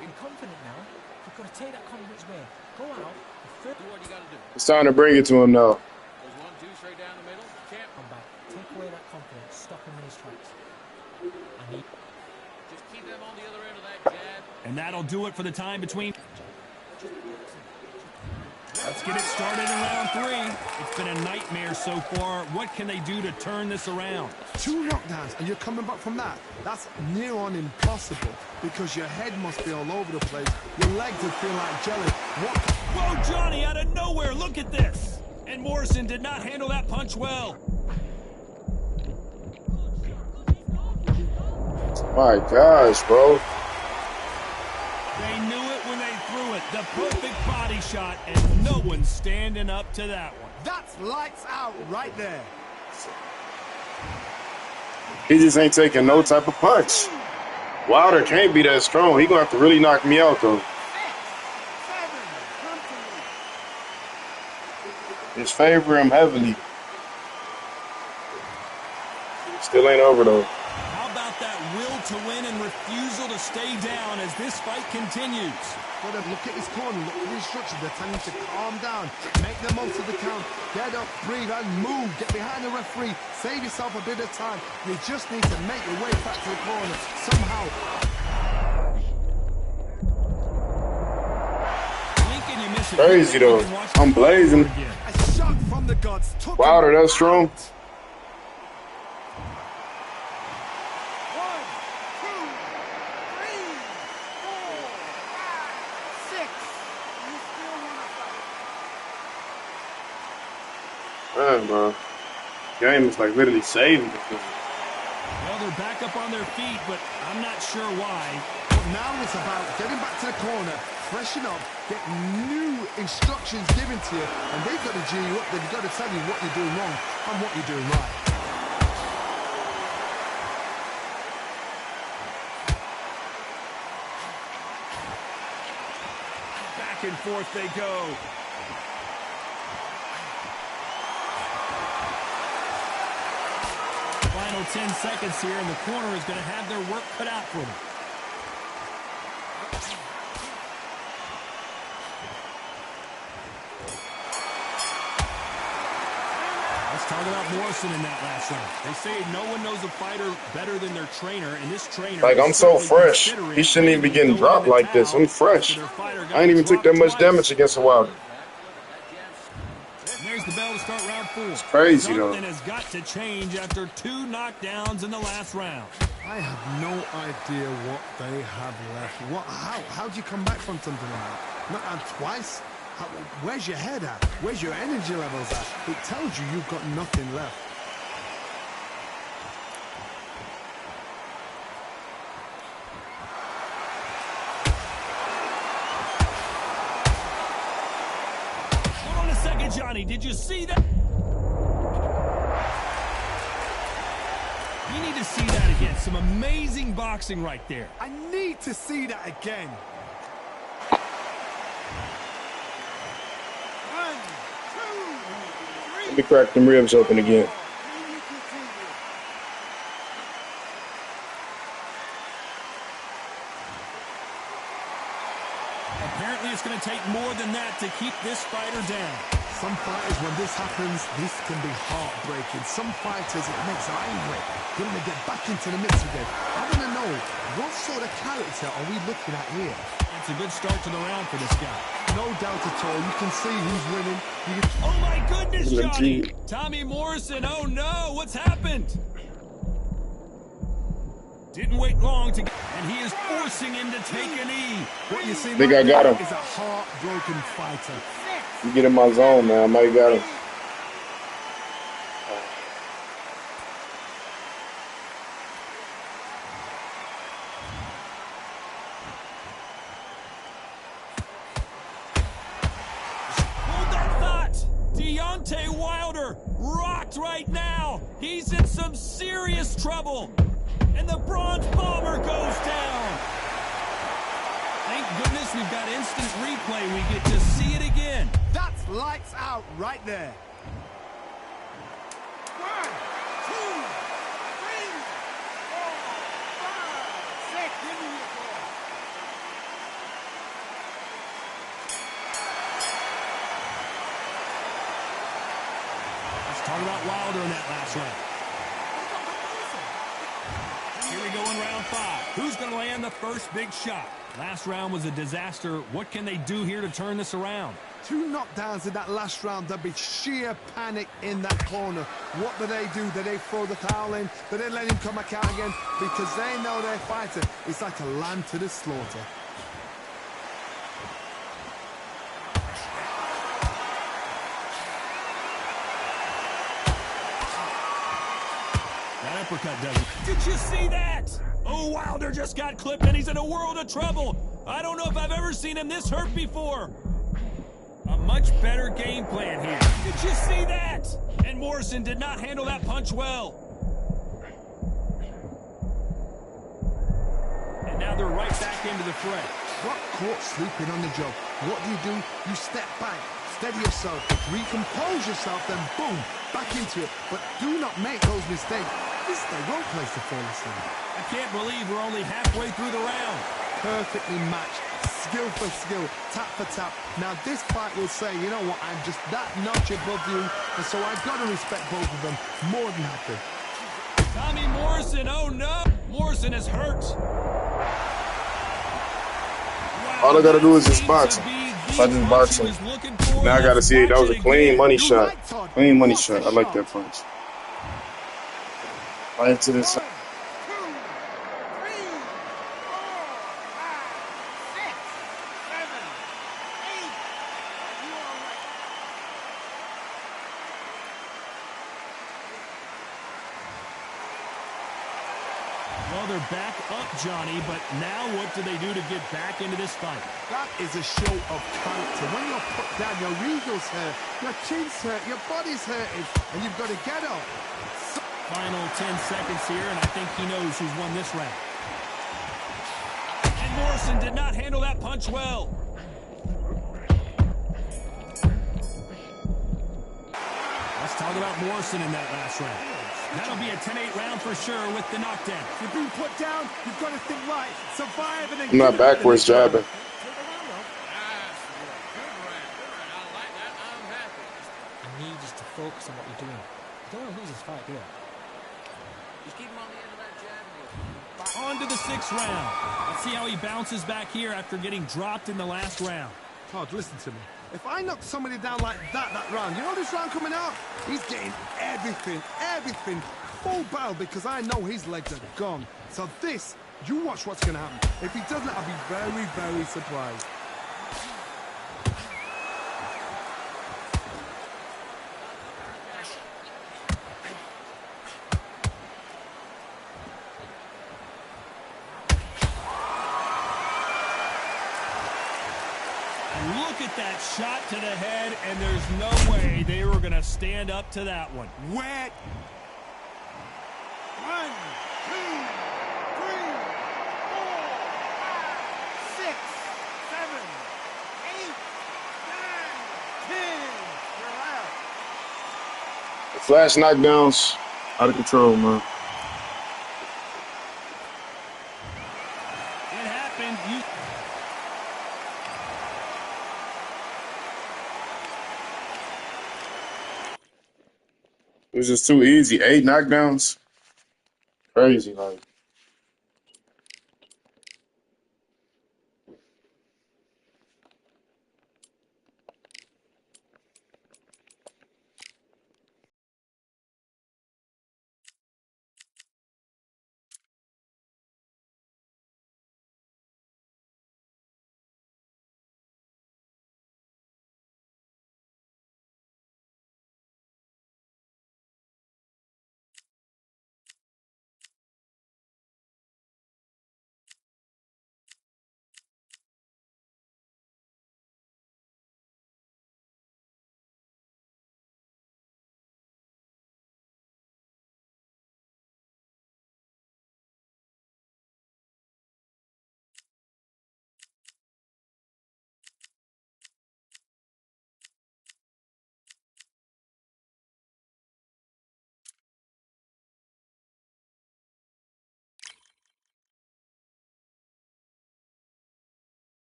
Be confident now. You've got to take that confidence away. Go out. Do what you got to do. It's time to bring it to him now. There's 1, 2 straight down the middle. Champ. Come back. Take away that confidence. Stop him in his tracks. I need. Just keep them on the other end of that jab. And that'll do it for the time between. Let's get it started in round 3. It's been a nightmare so far. What can they do to turn this around? 2 knockdowns and you're coming back from that. That's near on impossible because your head must be all over the place. Your legs would feel like jelly. What? Whoa, Johnny, out of nowhere. Look at this. And Morrison did not handle that punch well. My gosh, bro. They knew it when they threw it. The perfect body shot, and no one's standing up to that one. That's lights out right there. He just ain't taking no type of punch. Wilder can't be that strong. He gonna have to really knock me out though. Just favor him heavily. Still ain't over though. How about that will to win and refusal to stay down as this fight continues? But look at his corner, look at the instructions. They're telling him to calm down, make the most of the count, get up, breathe, and move. Get behind the referee, save yourself a bit of time. You just need to make your way back to the corner somehow. Lincoln, you miss it. Crazy though. I'm blazing. A shot from the gods. Wilder, that's strong. 1, 2, 3, 4, 5, 6. You still want to fight. Man, bro. Game is like literally saving this thing. Well, they're back up on their feet, but I'm not sure why. But now it's about getting back to the corner, freshen up, get new instructions given to you, and they've got to G you up. They've got to tell you what you're doing wrong and what you're doing right. Back and forth they go. Final 10 seconds here, and the corner is going to have their work cut out for them. Let's talk about Morrison in that last round. They say no one knows a fighter better than their trainer, and this trainer... Like, I'm so fresh. He shouldn't even be getting dropped like this. I'm fresh. I ain't even took that much damage against a Wilder. There's the bell to start round 4. It's crazy, though. Something has got to change after 2 knockdowns in the last round. I have no idea what they have left. How do you come back from something like that? Not out twice? Where's your head at? Where's your energy levels at? It tells you you've got nothing left. Hold on a second, Johnny. Did you see that? You need to see that again. Some amazing boxing right there. I need to see that again. 1, 2, 3. Let me crack them ribs open again. Apparently, it's going to take more than that to keep this fighter down. Some fighters, when this happens, this can be heartbreaking. Some fighters, it makes them angry. They want to get back into the mix again. I want to know, what sort of character are we looking at here? It's a good start to the round for this guy. No doubt at all. You can see who's winning. Oh, my goodness, Johnny. Legit. Tommy Morrison, oh, no. What's happened? Didn't wait long to get... And he is forcing him to take a knee. What you see Think I got him. is a heartbroken fighter. You get in my zone, man. I might got him. right now. He's in some serious trouble. And the bronze bomber goes down. Thank goodness we've got instant replay. We get to see it again. That's lights out right there. 1, 2, 3, 4, 5, 6. Give me your ball. Let's talk about Wilder in that last round. Here we go in round 5. Who's going to land the first big shot? Last round was a disaster. What can they do here to turn this around? 2 knockdowns in that last round. There'll be sheer panic in that corner. What do? Do they throw the towel in? Do they let him come back out again? Because they know their fighter is like a lamb to the slaughter. That uppercut does it. Did you see that? Oh, Wilder just got clipped and he's in a world of trouble. I don't know if I've ever seen him this hurt before. A much better game plan here. Did you see that? And Morrison did not handle that punch well. And now they're right back into the fray. Got caught sleeping on the job. What do? You step back, steady yourself, recompose yourself, then boom, back into it. But do not make those mistakes. This is the wrong place to fall asleep. I can't believe we're only halfway through the round. Perfectly matched, skill for skill, tap for tap. Now this fight will say, you know what, I'm just that notch above you, and so I've got to respect both of them. More than happy. Tommy Morrison, oh no! Morrison is hurt. Wow, All I gotta do is just box him. If I just box him, now I gotta see it. That was a clean money shot. Clean money shot. I like that punch. Right into this. 1, 2, 3, 4, 5, 6, 7, 8. You all right? Well, they're back up, Johnny, but now what do they do to get back into this fight? That is a show of character. When you're put down, your ego's hurt, your chin's hurt, your body's hurting, and you've got to get up. Final 10 seconds here, and I think he knows who's won this round. And Morrison did not handle that punch well. Let's talk about Morrison in that last round. That'll be a 10-8 round for sure with the knockdown. If you're being put down, you've got to think right, survive, and then I'm not backwards jabbing. Good round. I like that. I'm happy. I need you to focus on what you're doing. You don't want to lose this fight, do you? Just keep him on the end of that jab. On to the 6th round. Let's see how he bounces back here after getting dropped in the last round. Todd, listen to me. If I knock somebody down like that round, you know this round coming out? He's getting everything, full barrel, because I know his legs are gone. So this, you watch what's going to happen. If he doesn't, I'll be very, very surprised. Look at that shot to the head, and there's no way they were going to stand up to that one. Wet. 1, 2, 3, 4, 5, 6, 7, 8, 9, 10. You're out. The flash knockdowns out of control, man. It happened. It was just too easy. 8 knockdowns. Crazy, like.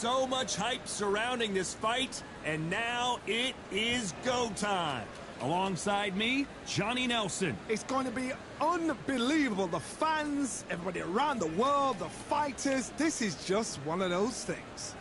So much hype surrounding this fight, and now it is go time. Alongside me, Johnny Nelson. It's going to be unbelievable. The fans, everybody around the world, the fighters. This is just one of those things.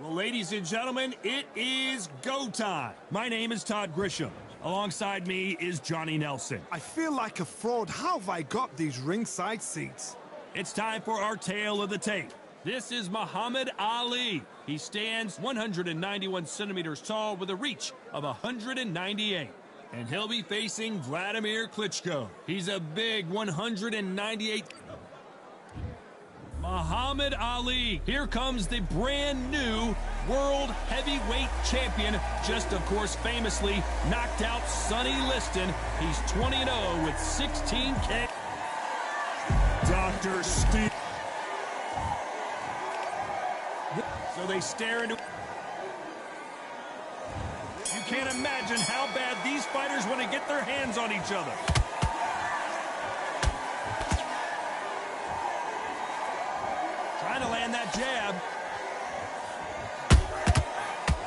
Well, ladies and gentlemen, it is go time. My name is Todd Grisham. Alongside me is Johnny Nelson. I feel like a fraud. How have I got these ringside seats? It's time for our tale of the tape. This is Muhammad Ali. He stands 191 centimeters tall with a reach of 198. And he'll be facing Vladimir Klitschko. He's a big 198. Muhammad Ali. Here comes the brand new World Heavyweight Champion. Just, of course, famously knocked out Sonny Liston. He's 20-0 with 16K. Dr. Steve. So they stare into... You can't imagine how bad these fighters want to get their hands on each other. Trying to land that jab.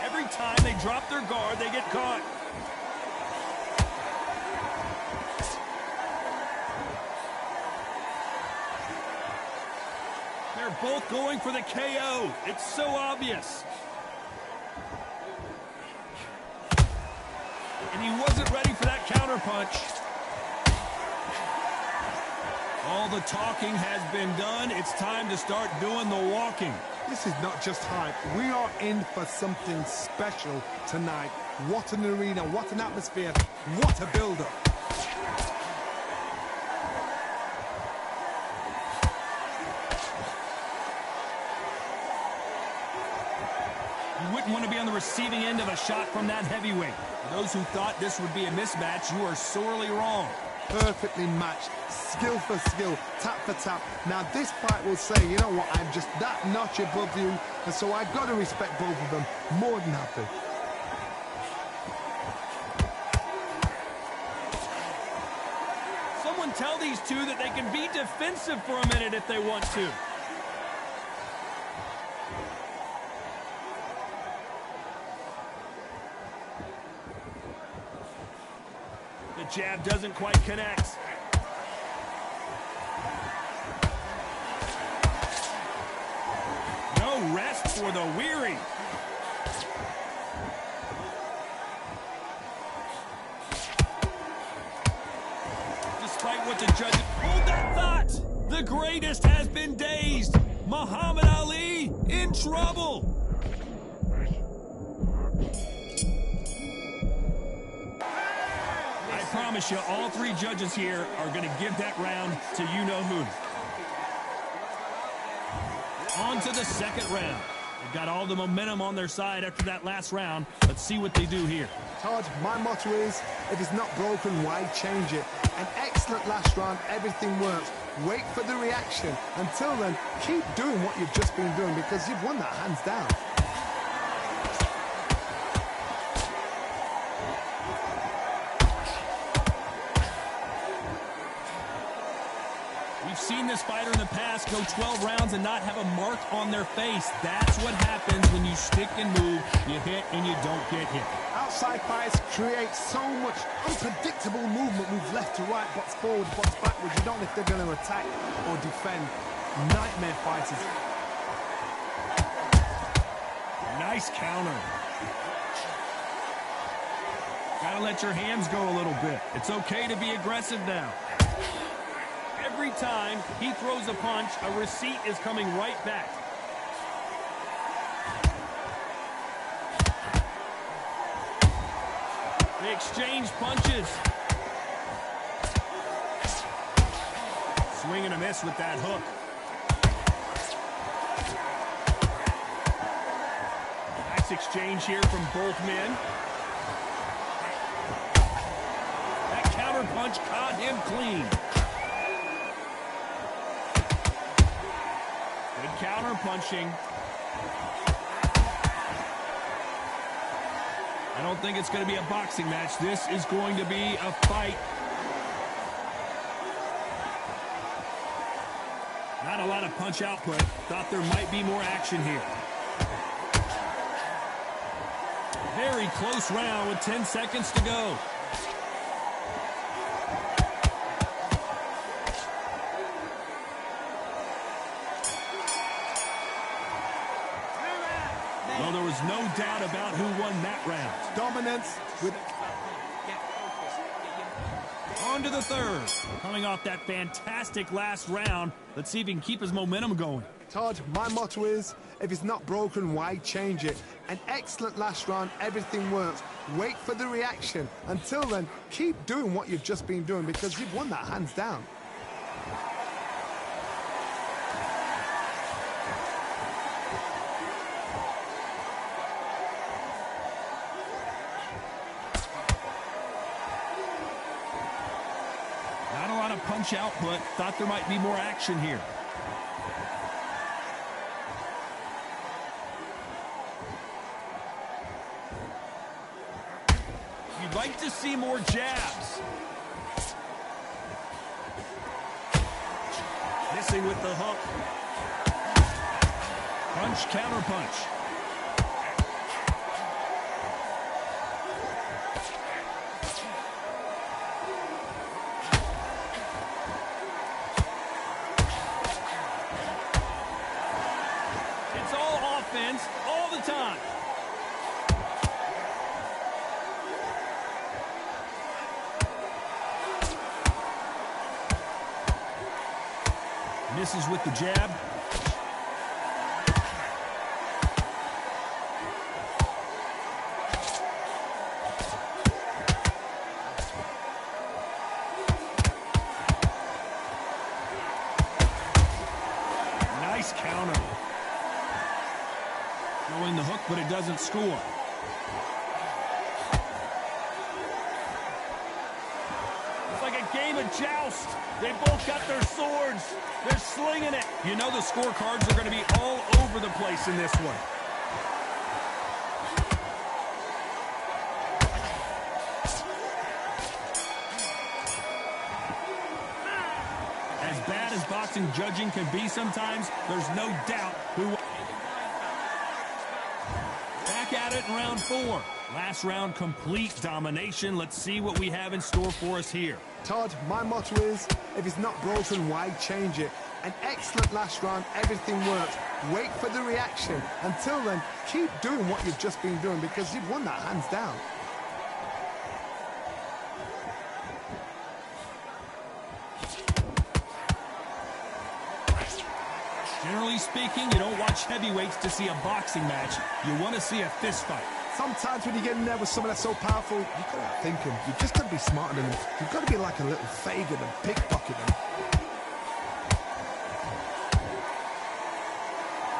Every time they drop their guard, they get caught. They're both going for the KO. It's so obvious. And he wasn't ready for that counterpunch. All the talking has been done. It's time to start doing the walking. This is not just hype. We are in for something special tonight. What an arena, what an atmosphere, what a build-up. You wouldn't want to be on the receiving end of a shot from that heavyweight. For those who thought this would be a mismatch, you are sorely wrong. Perfectly matched, skill for skill, tap for tap. Now this fight will say, you know what, I'm just that notch above you, and so I've got to respect both of them more than happy. Someone tell these two that they can be defensive for a minute if they want to. The jab doesn't quite connect. No rest for the weary. Despite what the judge... Hold that thought! The greatest has been dazed. Muhammad Ali in trouble. I promise you, all three judges here are going to give that round to you-know-who. On to the second round. They've got all the momentum on their side after that last round. Let's see what they do here. Todd, my motto is, if it's not broken, why change it? An excellent last round, everything works. Wait for the reaction. Until then, keep doing what you've just been doing because you've won that hands down. We've seen this fighter in the past go 12 rounds and not have a mark on their face. That's what happens when you stick and move, you hit and you don't get hit. Outside fighters create so much unpredictable movement, move left to right, box forward, box backwards. You don't know if they're going to attack or defend. Nightmare fighters. Nice counter. Gotta let your hands go a little bit. It's okay to be aggressive now. Every time he throws a punch, a receipt is coming right back. They exchange punches. Swing and a miss with that hook. Nice exchange here from both men. That counter punch caught him clean. Good counter punching. I don't think it's going to be a boxing match. This is going to be a fight. Not a lot of punch output. Thought there might be more action here. Very close round with 10 seconds to go. Well, there was no doubt about who won that round. Dominance with... On to the third. Coming off that fantastic last round, let's see if he can keep his momentum going. Todd, my motto is, if it's not broken, why change it? An excellent last round, everything works. Wait for the reaction. Until then, keep doing what you've just been doing because you've won that hands down. Not a lot of punch output. Thought there might be more action here. You'd like to see more jabs. Missing with the hook. Punch, counter punch. It's all offense all the time. Misses with the jab. Nice counter. Throwing the hook, but it doesn't score. It's like a game of joust. They both got their swords. They're slinging it. You know the scorecards are going to be all over the place in this one. As bad as boxing judging can be sometimes, there's no doubt who... Back at it in round 4. Last round, complete domination. Let's see what we have in store for us here. Todd, my motto is, if it's not broken, why change it? An excellent last round, everything works. Wait for the reaction. Until then, keep doing what you've just been doing because you've won that hands down. Generally speaking, you don't watch heavyweights to see a boxing match. You want to see a fist fight. Sometimes when you get in there with someone that's so powerful, you've got to think him. You've just got to be smarter than him. You've got to be like a little Fagin and pickpocket him.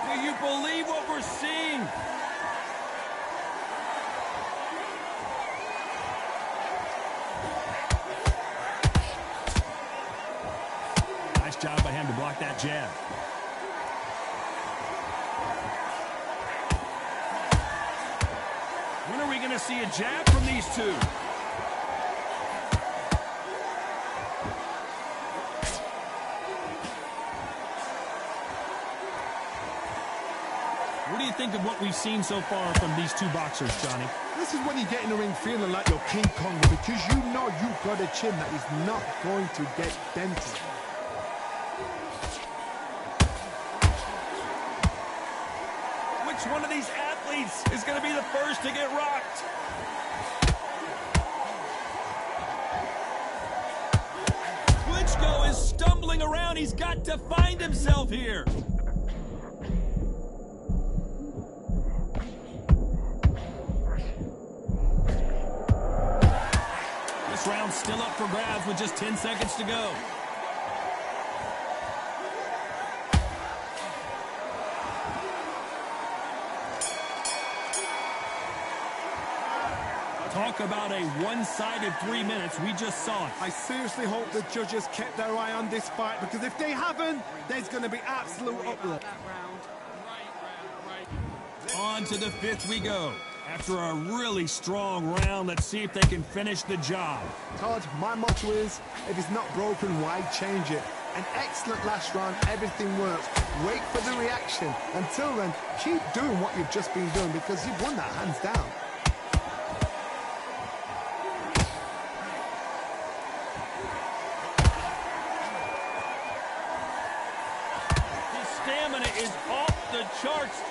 Do you believe what we're seeing? job by him to block that jab. When are we going to see a jab from these two? What do you think of what we've seen so far from these two boxers, Johnny? This is when you get in the ring feeling like you're King Kong, because you know you've got a chin that is not going to get dented. Which one of these athletes is going to be the first to get rocked? Klitschko is stumbling around. He's got to find himself here. This round's still up for grabs with just 10 seconds to go. Talk about a one-sided 3 minutes. We just saw it. I seriously hope the judges kept their eye on this fight, because if they haven't, there's going to be absolute uproar. On to the fifth we go. After a really strong round, let's see if they can finish the job. Todd, my motto is, if it's not broken, why change it? An excellent last round, everything works. Wait for the reaction. Until then, keep doing what you've just been doing, because you've won that hands down. His stamina is off the charts.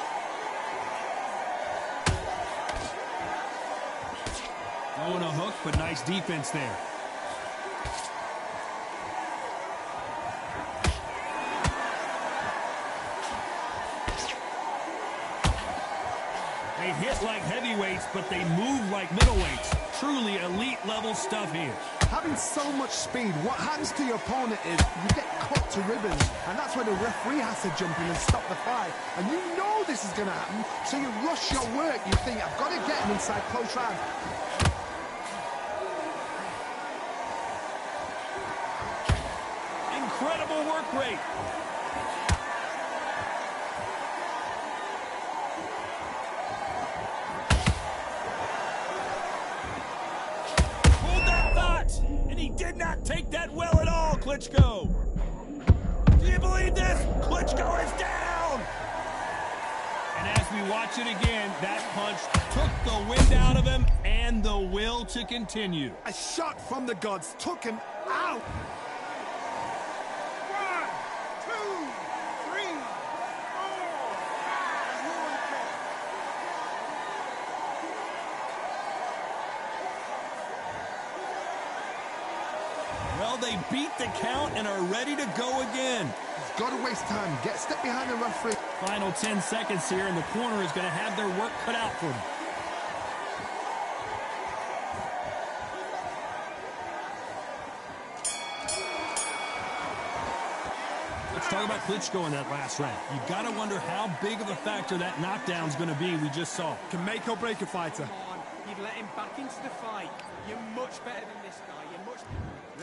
Throwing a hook, but nice defense there. They hit like heavyweights, but they move like middleweights. Truly elite level stuff here. Having so much speed, what happens to your opponent is you get cut to ribbons, and that's where the referee has to jump in and stop the fight. And you know this is going to happen, so you rush your work. You think, I've got to get him inside close rounds. Incredible work rate. Hold that thought. And he did not take that well at all, Klitschko. Do you believe this? Klitschko is down. And as we watch it again, that punch took the wind out of him and the will to continue. A shot from the gods took him out. 1, 2, 3, 4, 5. Well, they beat the count and are ready to go again. He's got to waste time. Get step behind the referee. Final 10 seconds here, and the corner is going to have their work cut out for them. Let's talk about Klitschko in that last round. You've got to wonder how big of a factor that knockdown is going to be we just saw. Can make or break a fighter. Come on, you've let him back into the fight. You're much better than this guy. You're much.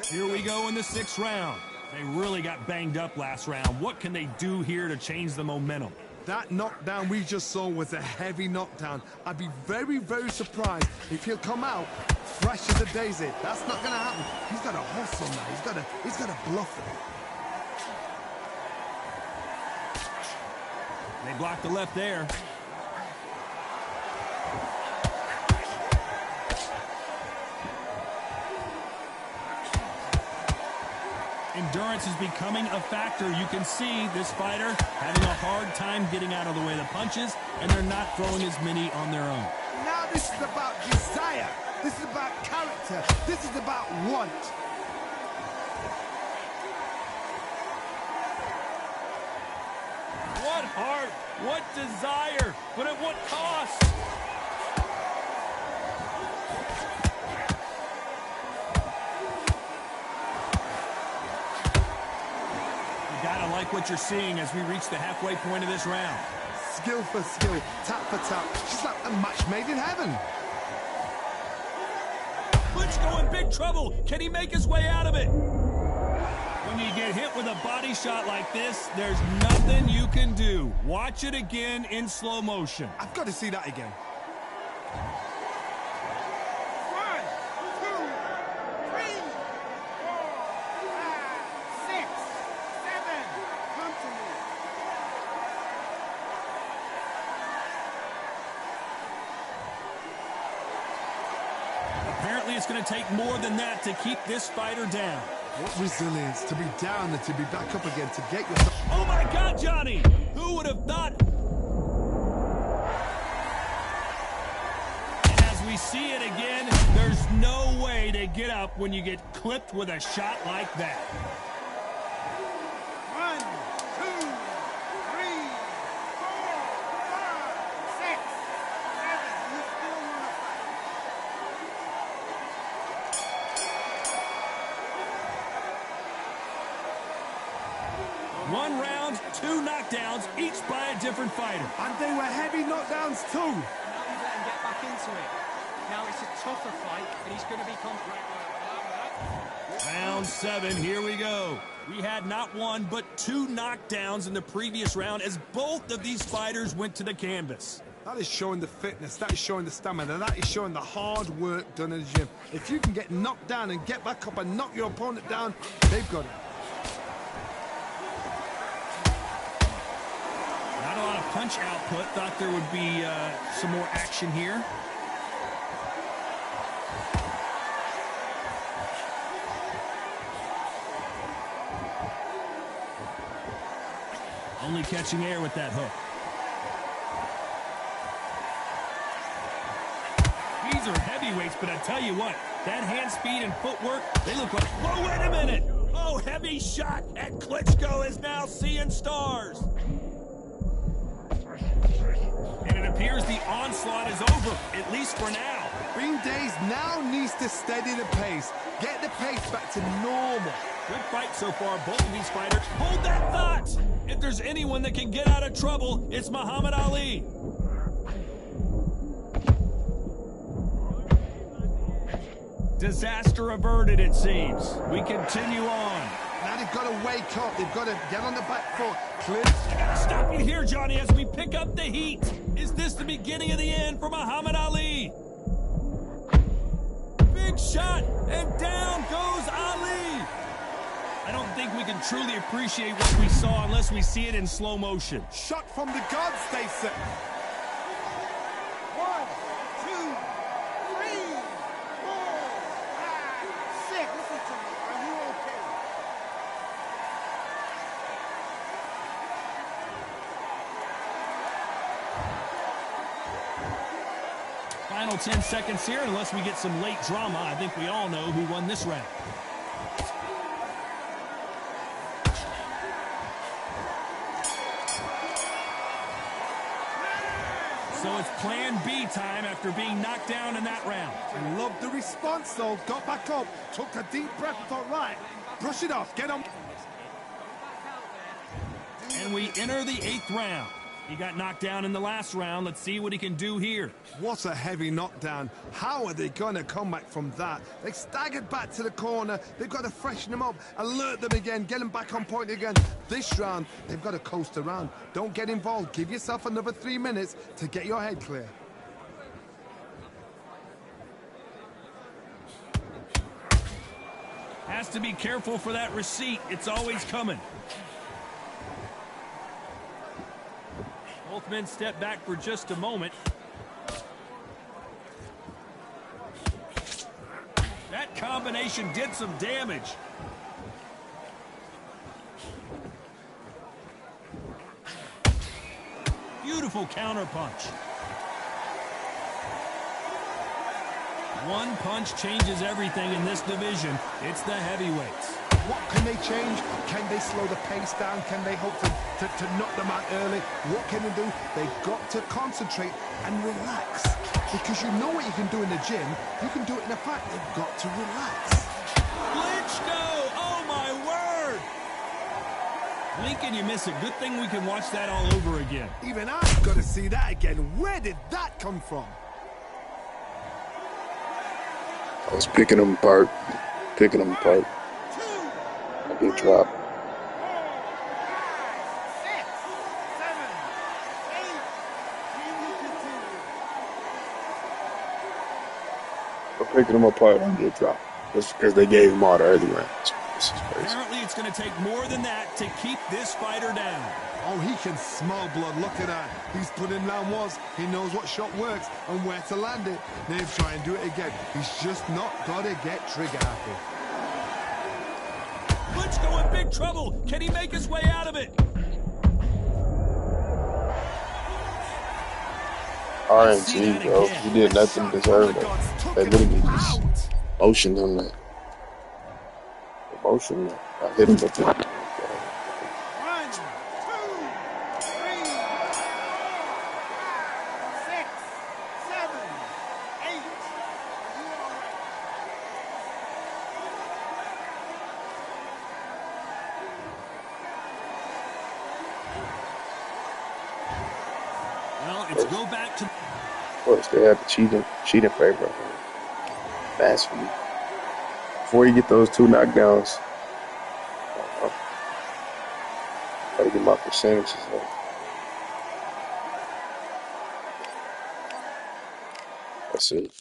Here we go in the 6th round. They really got banged up last round. What can they do here to change the momentum? That knockdown we just saw was a heavy knockdown. I'd be very, very surprised if he'll come out fresh as a daisy. That's not going to happen. He's got to hustle now. He's got to bluff it. They blocked the left there. Endurance is becoming a factor. You can see this fighter having a hard time getting out of the way of the punches, and they're not throwing as many on their own. Now this is about desire. This is about character. This is about want. What heart, what desire, but at what cost? You gotta like what you're seeing as we reach the halfway point of this round. Skill for skill, tap for tap. She's like a match made in heaven. Klitschko in big trouble. Can he make his way out of it? When you get hit with a body shot like this, there's nothing you can do. Watch it again in slow motion. I've got to see that again. 1, 2, 3, 4, 5, 6, 7. Come to me. Apparently, it's going to take more than that to keep this fighter down. What resilience to be down and to be back up again, to get yourself... Oh my God, Johnny! Who would have thought? And as we see it again, there's no way to get up when you get clipped with a shot like that. 1, 2, 3, 4, 5, 6, 7. You still want to fight? One round, 2 knockdowns, each by a different fighter. And they were heavy knockdowns too. Now he's let him get back into it. Now it's a tougher fight, and he's going to become... Round 7, here we go. We had not 1, but 2 knockdowns in the previous round as both of these fighters went to the canvas. That is showing the fitness, that is showing the stamina, that is showing the hard work done in the gym. If you can get knocked down and get back up and knock your opponent down, they've got it. Not a lot of punch output. Thought there would be some more action here. Only catching air with that hook. These are heavyweights, but I tell you what, that hand speed and footwork, they look like... Whoa, wait a minute! Oh, heavy shot, and Klitschko is now seeing stars. And it appears the onslaught is over, at least for now. Green Days now needs to steady the pace, get the pace back to normal. Good fight so far, both of these fighters. Hold that thought! If there's anyone that can get out of trouble, it's Muhammad Ali. Disaster averted, it seems. We continue on. Now they've got to wake up, they've got to get on the back foot. Clinch. I gotta stop you here, Johnny, as we pick up the heat. Is this the beginning of the end for Muhammad Ali? Big shot, and down goes Ali. I don't think we can truly appreciate what we saw unless we see it in slow motion. Shot from the gods, they say. 1, 2, 3, 4, 5, 6. Listen to me. Are you okay? Final 10 seconds here, unless we get some late drama. I think we all know who won this round. So it's plan B time after being knocked down in that round. Love the response though, got back up, took a deep breath, thought, right, brush it off, get on. And we enter the 8th round. He got knocked down in the last round. Let's see what he can do here. What a heavy knockdown. How are they going to come back from that? They staggered back to the corner. They've got to freshen them up, alert them again, get them back on point again. This round, they've got to coast around. Don't get involved. Give yourself another 3 minutes to get your head clear. Has to be careful for that receipt. It's always coming. Both men step back for just a moment. That combination did some damage. Beautiful counterpunch. One punch changes everything in this division. It's the heavyweights. What can they change? Can they slow the pace down? Can they hope to knock them out early? What can they do? They've got to concentrate and relax. Because you know what you can do in the gym. You can do it in a fight. They've got to relax. Klitschko! Oh, my word! Lincoln, you miss it. Good thing we can watch that all over again. Even I've got to see that again. Where did that come from? I was picking them apart. Good drop. picking them apart and get dropped. Just because they gave him all the early rounds. This is crazy. Apparently, it's going to take more than that to keep this fighter down. Oh, he can smell blood. Look at that. He's put in round ones. He knows what shot works and where to land it. Now he's try and do it again. He's just not got to get trigger happy. Klitschko in big trouble. Can he make his way out of it? RNG, bro. He did nothing to deserve that. They literally just motioned him there. Motion. I hit him with it. 1, 2, 3, 6, 7, 8. Well, it's go back to... Of course, they had the cheating favor. Blasphemy. Before you get those 2 knockdowns, gotta get my percentages up. That's it.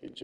GG.